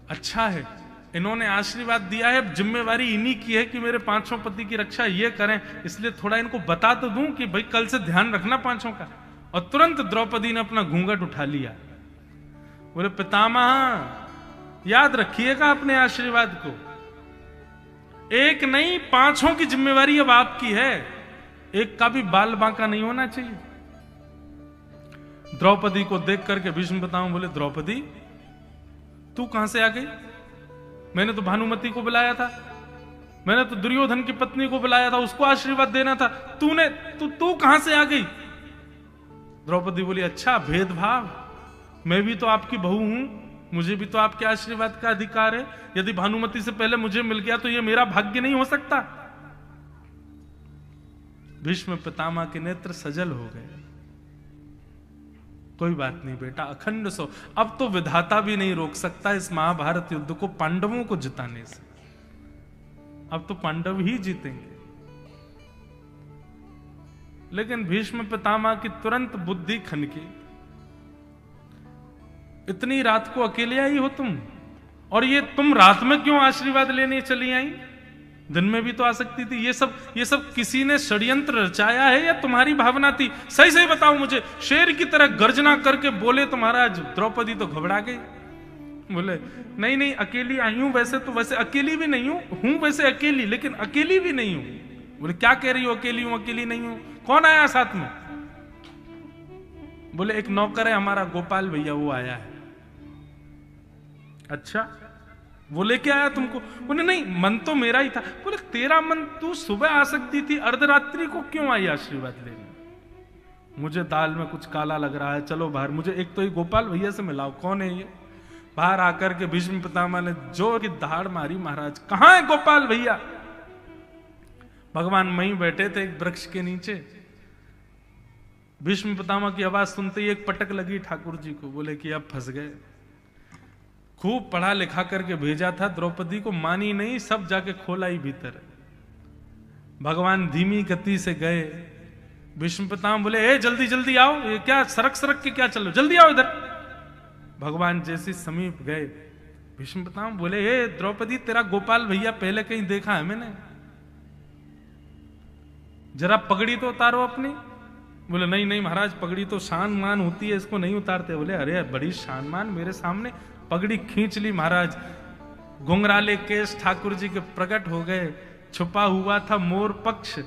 अच्छा है, इन्होंने आशीर्वाद दिया है, जिम्मेवारी इन्हीं की है कि मेरे 5 पति की रक्षा ये करें, इसलिए थोड़ा इनको बता तो दूं कि भाई कल से ध्यान रखना 5 का। और तुरंत द्रौपदी ने अपना घूंघट उठा लिया। बोले, पितामह याद रखिएगा अपने आशीर्वाद को, एक नहीं 5 की जिम्मेवारी अब आपकी है, एक का भी बाल बांका नहीं होना चाहिए। द्रौपदी को देख करके भीष्म पितामह बोले, द्रौपदी तू कहां से आ गई? मैंने तो भानुमति को बुलाया था, मैंने तो दुर्योधन की पत्नी को बुलाया था, उसको आशीर्वाद देना था, तू कहां से आ गई? द्रौपदी बोली, अच्छा भेदभाव, मैं भी तो आपकी बहू हूं, मुझे भी तो आपके आशीर्वाद का अधिकार है। यदि भानुमति से पहले मुझे मिल गया तो यह मेरा भाग्य नहीं हो सकता। भीष्म पितामह के नेत्र सजल हो गए। कोई बात नहीं बेटा, अखंड सो, अब तो विधाता भी नहीं रोक सकता इस महाभारत युद्ध को पांडवों को जिताने से। अब तो पांडव ही जीतेंगे। लेकिन भीष्म पितामह की तुरंत बुद्धि खनकी। इतनी रात को अकेले आई हो तुम, और ये तुम रात में क्यों आशीर्वाद लेने चली आई? दिन में भी तो आ सकती थी। ये सब किसी ने षड्यंत्र रचाया है या तुम्हारी भावना थी? सही सही बताओ मुझे। शेर की तरह गर्जना करके बोले तो महाराज। द्रौपदी तो घबरा गई, बोले नहीं अकेली आई हूं, वैसे अकेली भी नहीं हूं वैसे अकेली, लेकिन अकेली भी नहीं हूं। बोले क्या कह रही हो, अकेली हूं अकेली नहीं हूं? कौन आया साथ में? बोले एक नौकर है हमारा गोपाल भैया, वो आया है। अच्छा, वो लेके आया तुमको? बोले नहीं, मन तो मेरा ही था। बोले तेरा मन, तू सुबह आ सकती थी, अर्धरात्रि को क्यों आई आशीर्वाद लेने? मुझे दाल में कुछ काला लग रहा है, चलो बाहर, मुझे एक तो ये गोपाल भैया से मिलाओ, कौन है ये? बाहर आकर के भीष्म पितामह ने जोर की दहाड़ मारी, महाराज कहां है गोपाल भैया? भगवान वहीं बैठे थे एक वृक्ष के नीचे। भीष्म पितामह की आवाज सुनते ही एक पटक लगी ठाकुर जी को, बोले कि अब फंस गए। खूब पढ़ा लिखा करके भेजा था द्रौपदी को, मानी नहीं, सब जाके खोला ही भीतर। भगवान धीमी गति से गए। भीष्म पितामह बोले ए जल्दी जल्दी आओ, ये क्या सरक सरक के क्या चलो, जल्दी आओ इधर। भगवान जैसे समीप गए, भीष्म पितामह बोले ए द्रौपदी तेरा गोपाल भैया पहले कहीं देखा है मैंने, जरा पगड़ी तो उतारो अपनी। बोले नहीं नहीं महाराज, पगड़ी तो शान मान होती है, इसको नहीं उतारते। बोले अरे बड़ी शान मान मेरे सामने। पगड़ी खींच ली महाराज, घुंघराले केस ठाकुर जी के प्रकट हो गए। छुपा हुआ था मोर पक्ष,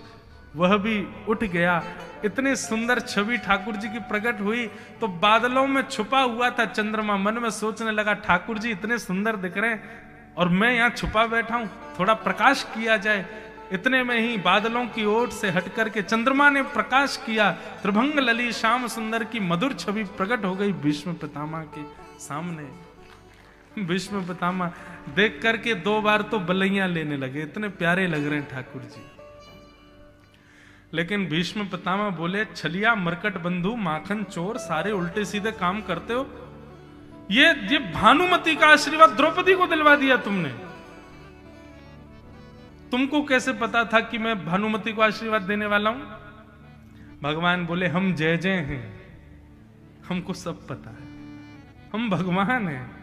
वह भी उठ गया। इतने सुंदर छवि ठाकुर जी की प्रकट हुई तो बादलों में छुपा हुआ था चंद्रमा मन में सोचने लगा ठाकुर जी इतने सुंदर दिख रहे हैं और मैं यहां छुपा बैठा हूं, थोड़ा प्रकाश किया जाए। इतने में ही बादलों की ओर से हटकर के चंद्रमा ने प्रकाश किया। त्रिभंग लली श्याम सुंदर की मधुर छवि प्रकट हो गई भीष्म पितामह के सामने। भीष्म पितामह देख करके 2 बार तो बलैया लेने लगे, इतने प्यारे लग रहे हैं ठाकुर जी। लेकिन भीष्म पितामह बोले छलिया मरकट बंधु माखन चोर, सारे उल्टे सीधे काम करते हो। ये भानुमति का आशीर्वाद द्रौपदी को दिलवा दिया तुमने। तुमको कैसे पता था कि मैं भानुमति को आशीर्वाद देने वाला हूं? भगवान बोले हम जय जय हैं, हमको सब पता है, हम भगवान हैं।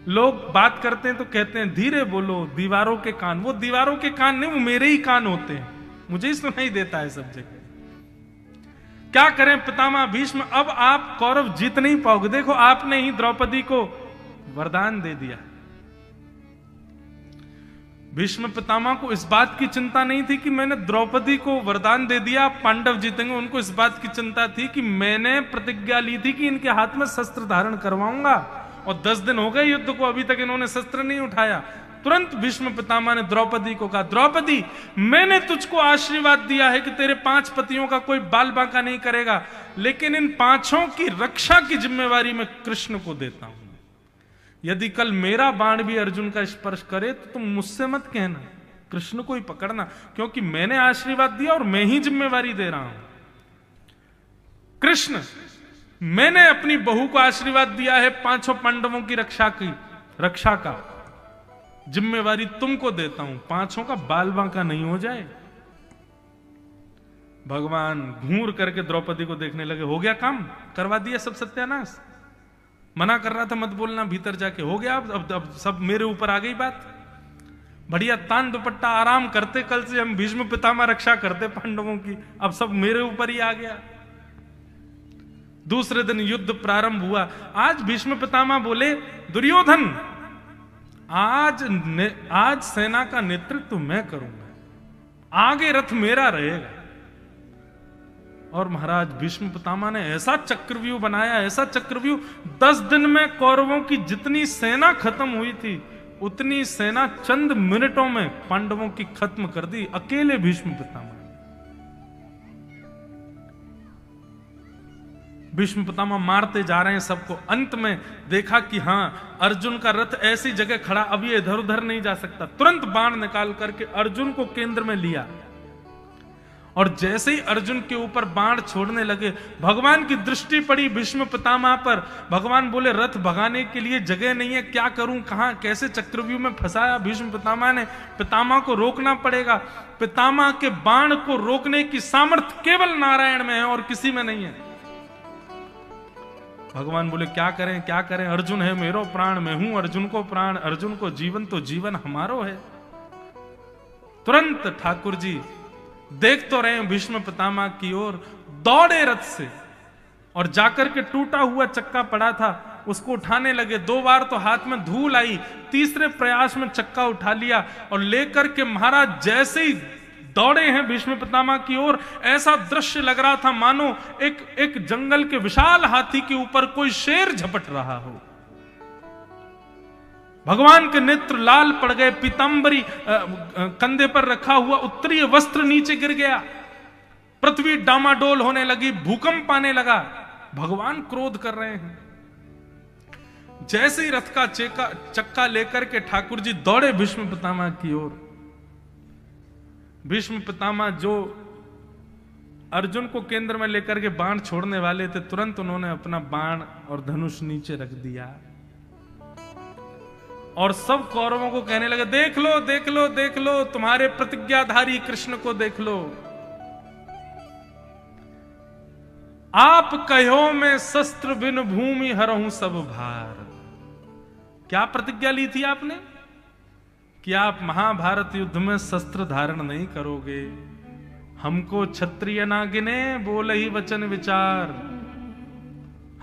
लोग बात करते हैं तो कहते हैं धीरे बोलो, दीवारों के कान। वो दीवारों के कान नहीं, वो मेरे ही कान होते हैं, मुझे ही सुनाई देता है सब जगह। क्या करें पितामह भीष्म, अब आप कौरव जीत नहीं पाओगे। देखो आपने ही द्रौपदी को वरदान दे दिया। भीष्म पितामह को इस बात की चिंता नहीं थी कि मैंने द्रौपदी को वरदान दे दिया पांडव जीतेंगे। उनको इस बात की चिंता थी कि मैंने प्रतिज्ञा ली थी कि इनके हाथ में शस्त्र धारण करवाऊंगा, और 10 दिन हो गए युद्ध को, अभी तक इन्होंने शस्त्र नहीं उठाया। तुरंत भीष्म पितामह ने द्रौपदी को कहा द्रौपदी मैंने तुझको आशीर्वाद दिया है कि तेरे 5 पतियों का कोई बाल बांका नहीं करेगा, लेकिन इन 5 की रक्षा की जिम्मेवारी मैं कृष्ण को देता हूं। यदि कल मेरा बाण भी अर्जुन का स्पर्श करे तो तुम मुझसे मत कहना, कृष्ण को ही पकड़ना, क्योंकि मैंने आशीर्वाद दिया और मैं ही जिम्मेवारी दे रहा हूं। कृष्ण मैंने अपनी बहू को आशीर्वाद दिया है 5 पांडवों की रक्षा का जिम्मेवारी तुमको देता हूं, 5 का बाल बांका नहीं हो जाए। भगवान घूर करके द्रौपदी को देखने लगे, हो गया काम, करवा दिया सब सत्यानाश। मना कर रहा था मत बोलना, भीतर जाके हो गया। अब सब मेरे ऊपर आ गई बात। बढ़िया तान दुपट्टा आराम करते, कल से हम भीष्म पितामह रक्षा करते पांडवों की, अब सब मेरे ऊपर ही आ गया। दूसरे दिन युद्ध प्रारंभ हुआ। आज भीष्म पितामह बोले दुर्योधन आज सेना का नेतृत्व मैं करूंगा, आगे रथ मेरा रहेगा। और महाराज भीष्म पितामह ने ऐसा चक्रव्यूह बनाया, ऐसा चक्रव्यूह, 10 दिन में कौरवों की जितनी सेना खत्म हुई थी उतनी सेना चंद मिनटों में पांडवों की खत्म कर दी, अकेले भीष्म पितामह। भीष्म पितामह मारते जा रहे हैं सबको। अंत में देखा कि हां अर्जुन का रथ ऐसी जगह खड़ा, अब ये इधर उधर नहीं जा सकता। तुरंत बाण निकाल करके अर्जुन को केंद्र में लिया, और जैसे ही अर्जुन के ऊपर बाण छोड़ने लगे भगवान की दृष्टि पड़ी भीष्म पितामह पर। भगवान बोले रथ भगाने के लिए जगह नहीं है, क्या करूं, कहां कैसे चक्रव्यूह में फंसाया भीष्म पितामह ने। पितामह को रोकना पड़ेगा। पितामह के बाण को रोकने की सामर्थ्य केवल नारायण में है और किसी में नहीं है। भगवान बोले क्या करें क्या करें, अर्जुन है मेरो प्राण, मैं हूं अर्जुन को प्राण, अर्जुन को जीवन तो जीवन हमारो है। तुरंत ठाकुर जी देख तो रहे भीष्म पितामह की ओर, दौड़े रथ से और जाकर के टूटा हुआ चक्का पड़ा था उसको उठाने लगे। 2 बार तो हाथ में धूल आई, तीसरे प्रयास में चक्का उठा लिया और लेकर के महाराज जैसे ही दौड़े हैं भीष्म पितामह की ओर, ऐसा दृश्य लग रहा था मानो एक जंगल के विशाल हाथी के ऊपर कोई शेर झपट रहा हो। भगवान के नेत्र लाल पड़ गए, पीतांबरी कंधे पर रखा हुआ उत्तरीय वस्त्र नीचे गिर गया, पृथ्वी डामाडोल होने लगी, भूकंप आने लगा। भगवान क्रोध कर रहे हैं। जैसे ही रथ का चक्का लेकर के ठाकुर जी दौड़े भीष्म पितामह की ओर। भीष्म पितामह जो अर्जुन को केंद्र में लेकर के बाण छोड़ने वाले थे, तुरंत उन्होंने अपना बाण और धनुष नीचे रख दिया और सब कौरवों को कहने लगे, देख लो देख लो देख लो, तुम्हारे प्रतिज्ञाधारी कृष्ण को देख लो। आप कहो मैं शस्त्र बिन भूमि हरहूं सब भार। क्या प्रतिज्ञा ली थी आपने कि आप महाभारत युद्ध में शस्त्र धारण नहीं करोगे। हमको क्षत्रिय ना गिने बोले ही वचन विचार।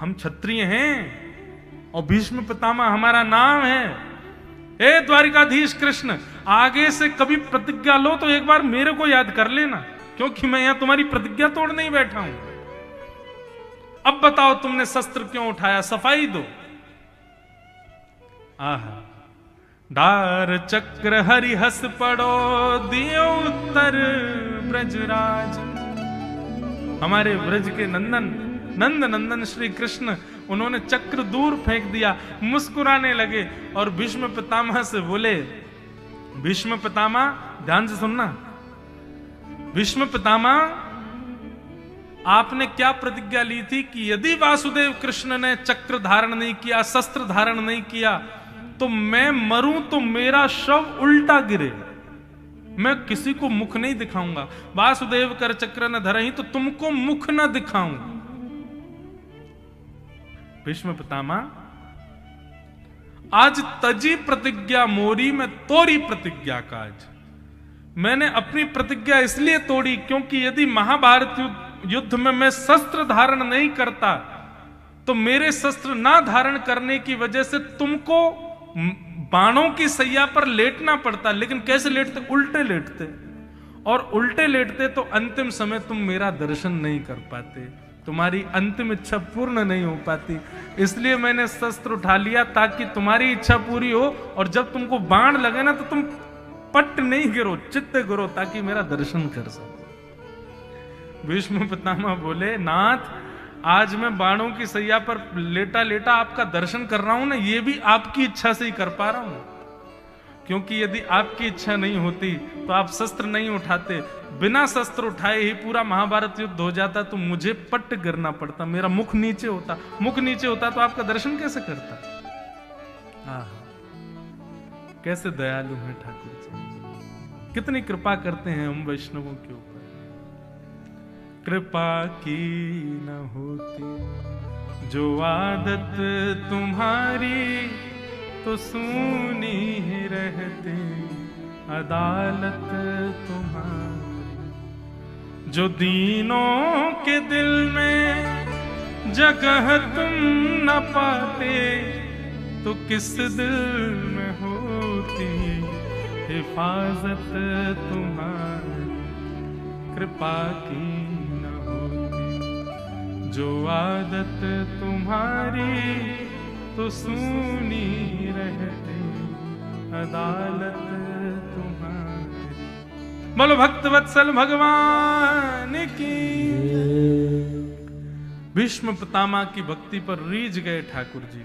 हम क्षत्रिय हैं और भीष्म पितामह हमारा नाम है। ए द्वारिकाधीश कृष्ण, आगे से कभी प्रतिज्ञा लो तो एक बार मेरे को याद कर लेना, क्योंकि मैं यहां तुम्हारी प्रतिज्ञा तोड़ने ही बैठा हूं। अब बताओ तुमने शस्त्र क्यों उठाया, सफाई दो। आहा, डार चक्र हरि हस पड़ो दियो उत्तर ब्रजराज। हमारे ब्रज के नंद नंदन श्री कृष्ण, उन्होंने चक्र दूर फेंक दिया, मुस्कुराने लगे और भीष्म पितामह से बोले, भीष्म पितामह ध्यान से सुनना, भीष्म पितामह आपने क्या प्रतिज्ञा ली थी कि यदि वासुदेव कृष्ण ने चक्र धारण नहीं किया, शस्त्र धारण नहीं किया, तो मैं मरूं तो मेरा शव उल्टा गिरे, मैं किसी को मुख नहीं दिखाऊंगा। वासुदेव कर चक्र न धरहि तो तुमको मुख न दिखाऊं। भीष्म पितामह, आज तजी प्रतिज्ञा मोरी में तोरी प्रतिज्ञा काज। मैंने अपनी प्रतिज्ञा इसलिए तोड़ी क्योंकि यदि महाभारत युद्ध में मैं शस्त्र धारण नहीं करता तो मेरे शस्त्र ना धारण करने की वजह से तुमको बाणों की सैया पर लेटना पड़ता। लेकिन कैसे लेटते? उल्टे लेटते, और उल्टे लेटते तो अंतिम समय तुम मेरा दर्शन नहीं कर पाते, तुम्हारी अंतिम इच्छा पूर्ण नहीं हो पाती। इसलिए मैंने शस्त्र उठा लिया ताकि तुम्हारी इच्छा पूरी हो, और जब तुमको बाण लगे ना तो तुम पट नहीं गिरो, चित्त गिरो, ताकि मेरा दर्शन कर सको। भीष्म पितामह बोले, नाथ आज मैं बाणों की सैया पर लेटा लेटा आपका दर्शन कर रहा हूं ना, ये भी आपकी इच्छा से ही कर पा रहा हूं, क्योंकि यदि आपकी इच्छा नहीं होती तो आप शस्त्र नहीं उठाते। बिना शस्त्र उठाए ही पूरा महाभारत युद्ध हो जाता तो मुझे पट गिरना पड़ता, मेरा मुख नीचे होता। मुख नीचे होता तो आपका दर्शन कैसे करता? कैसे दयालु हैं ठाकुर जी, कितनी कृपा करते हैं हम वैष्णवों के ऊपर। कृपा की न होती जो आदत तुम्हारी, तो सूनी ही रहती अदालत तुम्हारी। जो दीनों के दिल में जगह तुम न पाते, तो किस दिल में होती हिफाजत तुम्हारी। कृपा की जो आदत तुम्हारी, तो सूनी रहती अदालत तुम्हारी। बोलो भक्त वत्सल भगवान की। भीष्म पितामह की भक्ति पर रीझ गए ठाकुर जी,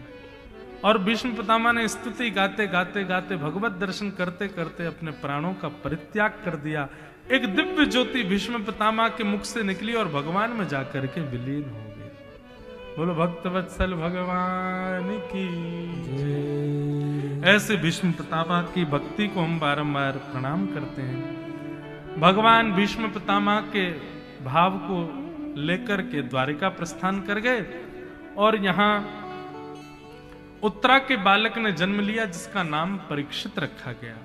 और भीष्म पितामह ने स्तुति गाते गाते गाते भगवत दर्शन करते करते अपने प्राणों का परित्याग कर दिया। एक दिव्य ज्योति भीष्म पितामह के मुख से निकली और भगवान में जाकर के विलीन हो गई। बोलो भक्त वत्सल भगवान की। ऐसे भीष्म पितामह की भक्ति को हम बारंबार प्रणाम करते हैं। भगवान भीष्म पितामह के भाव को लेकर के द्वारिका प्रस्थान कर गए, और यहां उत्तरा के बालक ने जन्म लिया जिसका नाम परीक्षित रखा गया।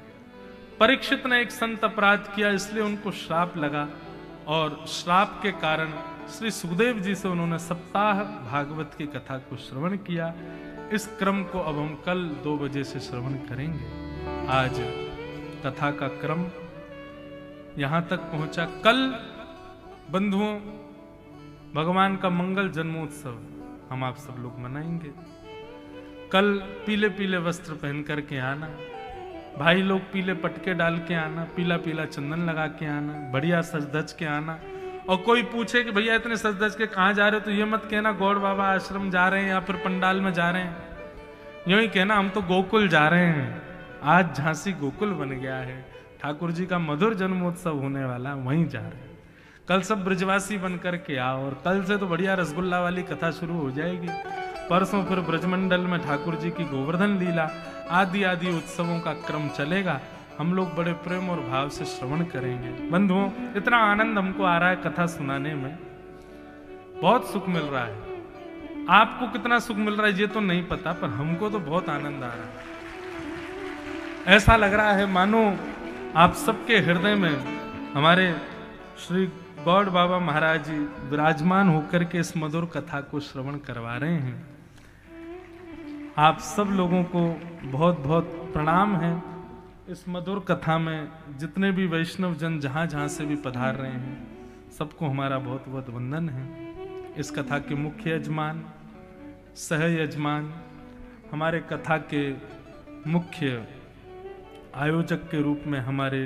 परीक्षित ने एक संत अपराध किया, इसलिए उनको श्राप लगा, और श्राप के कारण श्री सुखदेव जी से उन्होंने सप्ताह भागवत की कथा को श्रवण किया। इस क्रम को अब हम कल 2 बजे से श्रवण करेंगे। आज कथा का क्रम यहां तक पहुंचा। कल बंधुओं भगवान का मंगल जन्मोत्सव हम आप सब लोग मनाएंगे। कल पीले पीले वस्त्र पहन करके आना, भाई लोग पीले पटके डाल के आना, पीला पीला चंदन लगा के आना, बढ़िया सज धज के आना। और कोई पूछे कि भैया इतने सज धज के कहाँ जा रहे हो, तो ये मत कहना गौड़ बाबा आश्रम जा रहे हैं या फिर पंडाल में जा रहे हैं। यूं ही कहना हम तो गोकुल जा रहे हैं, आज झांसी गोकुल बन गया है, ठाकुर जी का मधुर जन्मोत्सव होने वाला, वहीं जा रहे हैं। कल सब ब्रजवासी बन करके आओ, और कल से तो बढ़िया रसगुल्ला वाली कथा शुरू हो जाएगी। परसों फिर ब्रजमंडल में ठाकुर जी की गोवर्धन लीला आदि आदि उत्सवों का क्रम चलेगा। हम लोग बड़े प्रेम और भाव से श्रवण करेंगे। बंधुओं, इतना आनंद हमको आ रहा है कथा सुनाने में, बहुत सुख मिल रहा है। आपको कितना सुख मिल रहा है ये तो नहीं पता, पर हमको तो बहुत आनंद आ रहा है। ऐसा लग रहा है मानो आप सबके हृदय में हमारे श्री गौड़ बाबा महाराज जी विराजमान होकर के इस मधुर कथा को श्रवण करवा रहे हैं। आप सब लोगों को बहुत बहुत प्रणाम है। इस मधुर कथा में जितने भी वैष्णव जन जहां जहां से भी पधार रहे हैं, सबको हमारा बहुत बहुत वंदन है। इस कथा के मुख्य यजमान, सह यजमान, हमारे कथा के मुख्य आयोजक के रूप में हमारे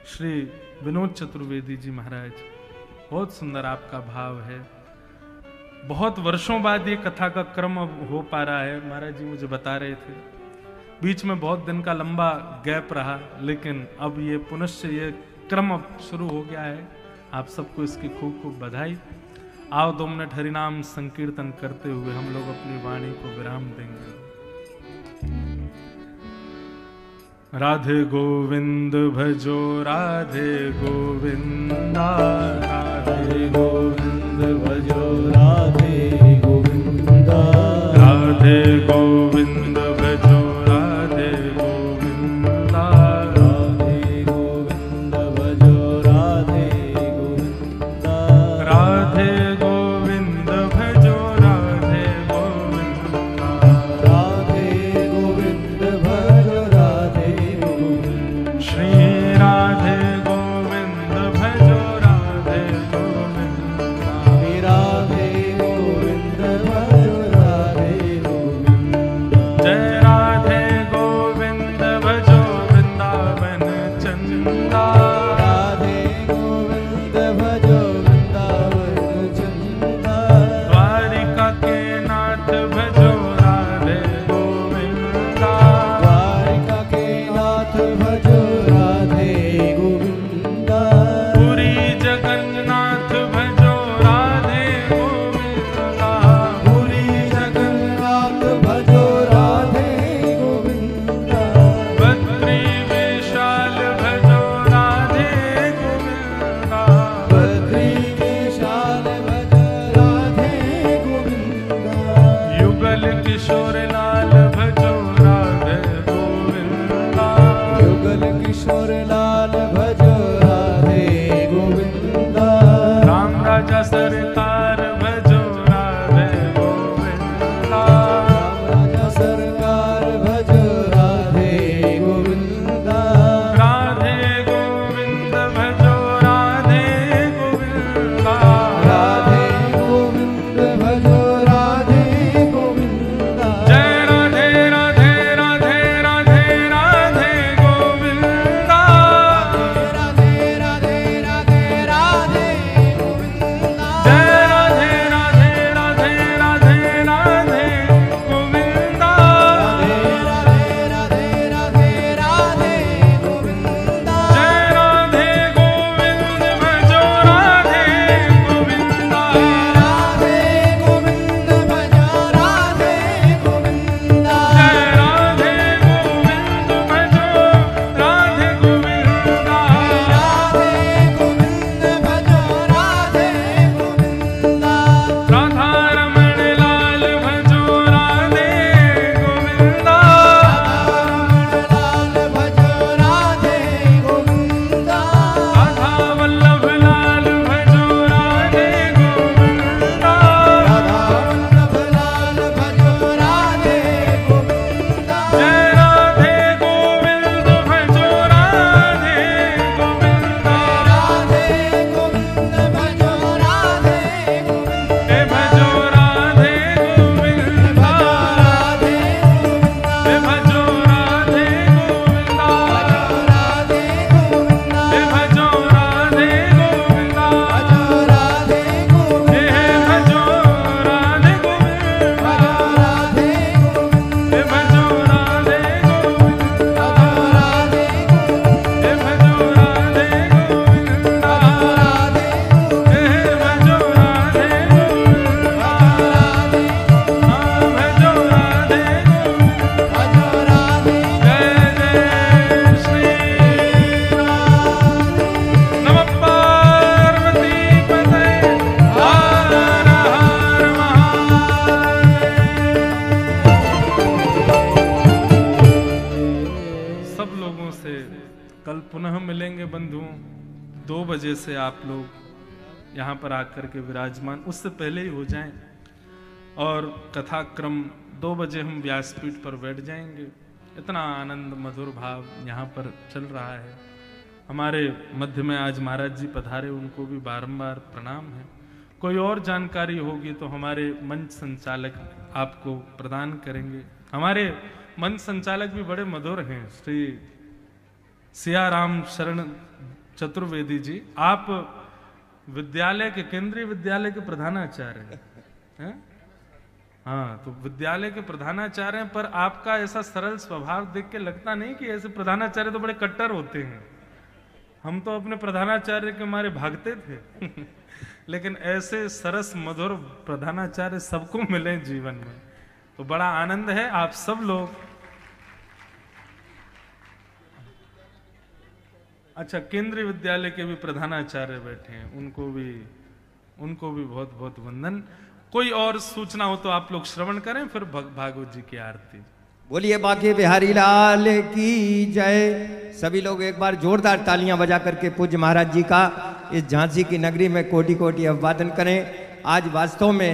श्री विनोद चतुर्वेदी जी महाराज, बहुत सुंदर आपका भाव है। बहुत वर्षों बाद ये कथा का क्रम अब हो पा रहा है। महाराज जी मुझे बता रहे थे, बीच में बहुत दिन का लंबा गैप रहा, लेकिन अब ये पुनश्च ये क्रम अब शुरू हो गया है। आप सबको इसकी खूब खूब बधाई। आओ 2 मिनट हरिनाम संकीर्तन करते हुए हम लोग अपनी वाणी को विराम देंगे। राधे गोविंद भजो राधे गोविंदा, राधे गोविंद भजो राधे गोविंदा, राधे गोविंद भजो राधे गोविंदा, राधे गोविंद भजो राधे गोविंदा, राधे गोविंद भजो राधे गोविंदा, राधे गोविंद भजो राधे गोविंदा, श्री राधे गोविंद भजो राधे गोविंदा, राधे गोविंद भजो राधे गोविंदा, जय राधे गोविंद भजो वृंदावन चंदा, राधे गोविंद भजो वृंदावन चंदा, द्वारिका के नाथ भजो राधे गोविंदा, द्वारिका के नाथ भजो राधे गोविंदा, पुरी जगन्नाथ भजो राधे गोविंदा, पुरी जगन्नाथ भजो राधे गोविंदा, बद्री विशाल भजो राधे गोविंदा, बद्री विशाल भजो राधे गोविंदा, युगल किशोर लाल भजो राधे गोविंदा, युगल किशोर लाल भजो राधे गोविंदा, राम राजा सरकार भजो राधे गोविंदा, राम राजा सरकार भजो राधे गोविंदा, राधे गोविंद भजो राधे गोविंदा, राधे गोविंद भजो राधे गोविंदा, जय राधे राधे राधे राधे राधे गोविंदा, राधे कहेंगे बंधुओं 2 बजे से आप लोग यहाँ पर आकर के विराजमान, उससे पहले ही हो जाएं, और कथाक्रम 2 बजे हम व्यासपीठ पर बैठ जाएंगे। इतना आनंद मधुर भाव यहाँ पर चल रहा है। हमारे मध्य में आज महाराज जी पधारे, उनको भी बारंबार प्रणाम है। कोई और जानकारी होगी तो हमारे मंच संचालक आपको प्रदान करेंगे। हमारे मंच संचालक भी बड़े मधुर हैं, श्री सियाराम शरण चतुर्वेदी जी। आप विद्यालय के, केंद्रीय विद्यालय के प्रधानाचार्य हैं? हाँ, तो विद्यालय के प्रधानाचार्य हैं, पर आपका ऐसा सरल स्वभाव देख के लगता नहीं कि ऐसे प्रधानाचार्य तो बड़े कट्टर होते हैं। हम तो अपने प्रधानाचार्य के मारे भागते थे लेकिन ऐसे सरस मधुर प्रधानाचार्य सबको मिले जीवन में, तो बड़ा आनंद है। आप सब लोग, अच्छा, केंद्रीय विद्यालय के भी प्रधानाचार्य बैठे हैं, उनको भी बहुत बहुत वंदन। कोई और सूचना हो तो आप लोग श्रवण करें, फिर भागवत जी की आरती। बोलिए बांके बिहारी लाल की जय। सभी लोग एक बार जोरदार तालियां बजा करके पूज्य महाराज जी का इस झांसी की नगरी में कोटि कोटि अभिवादन करें। आज वास्तव में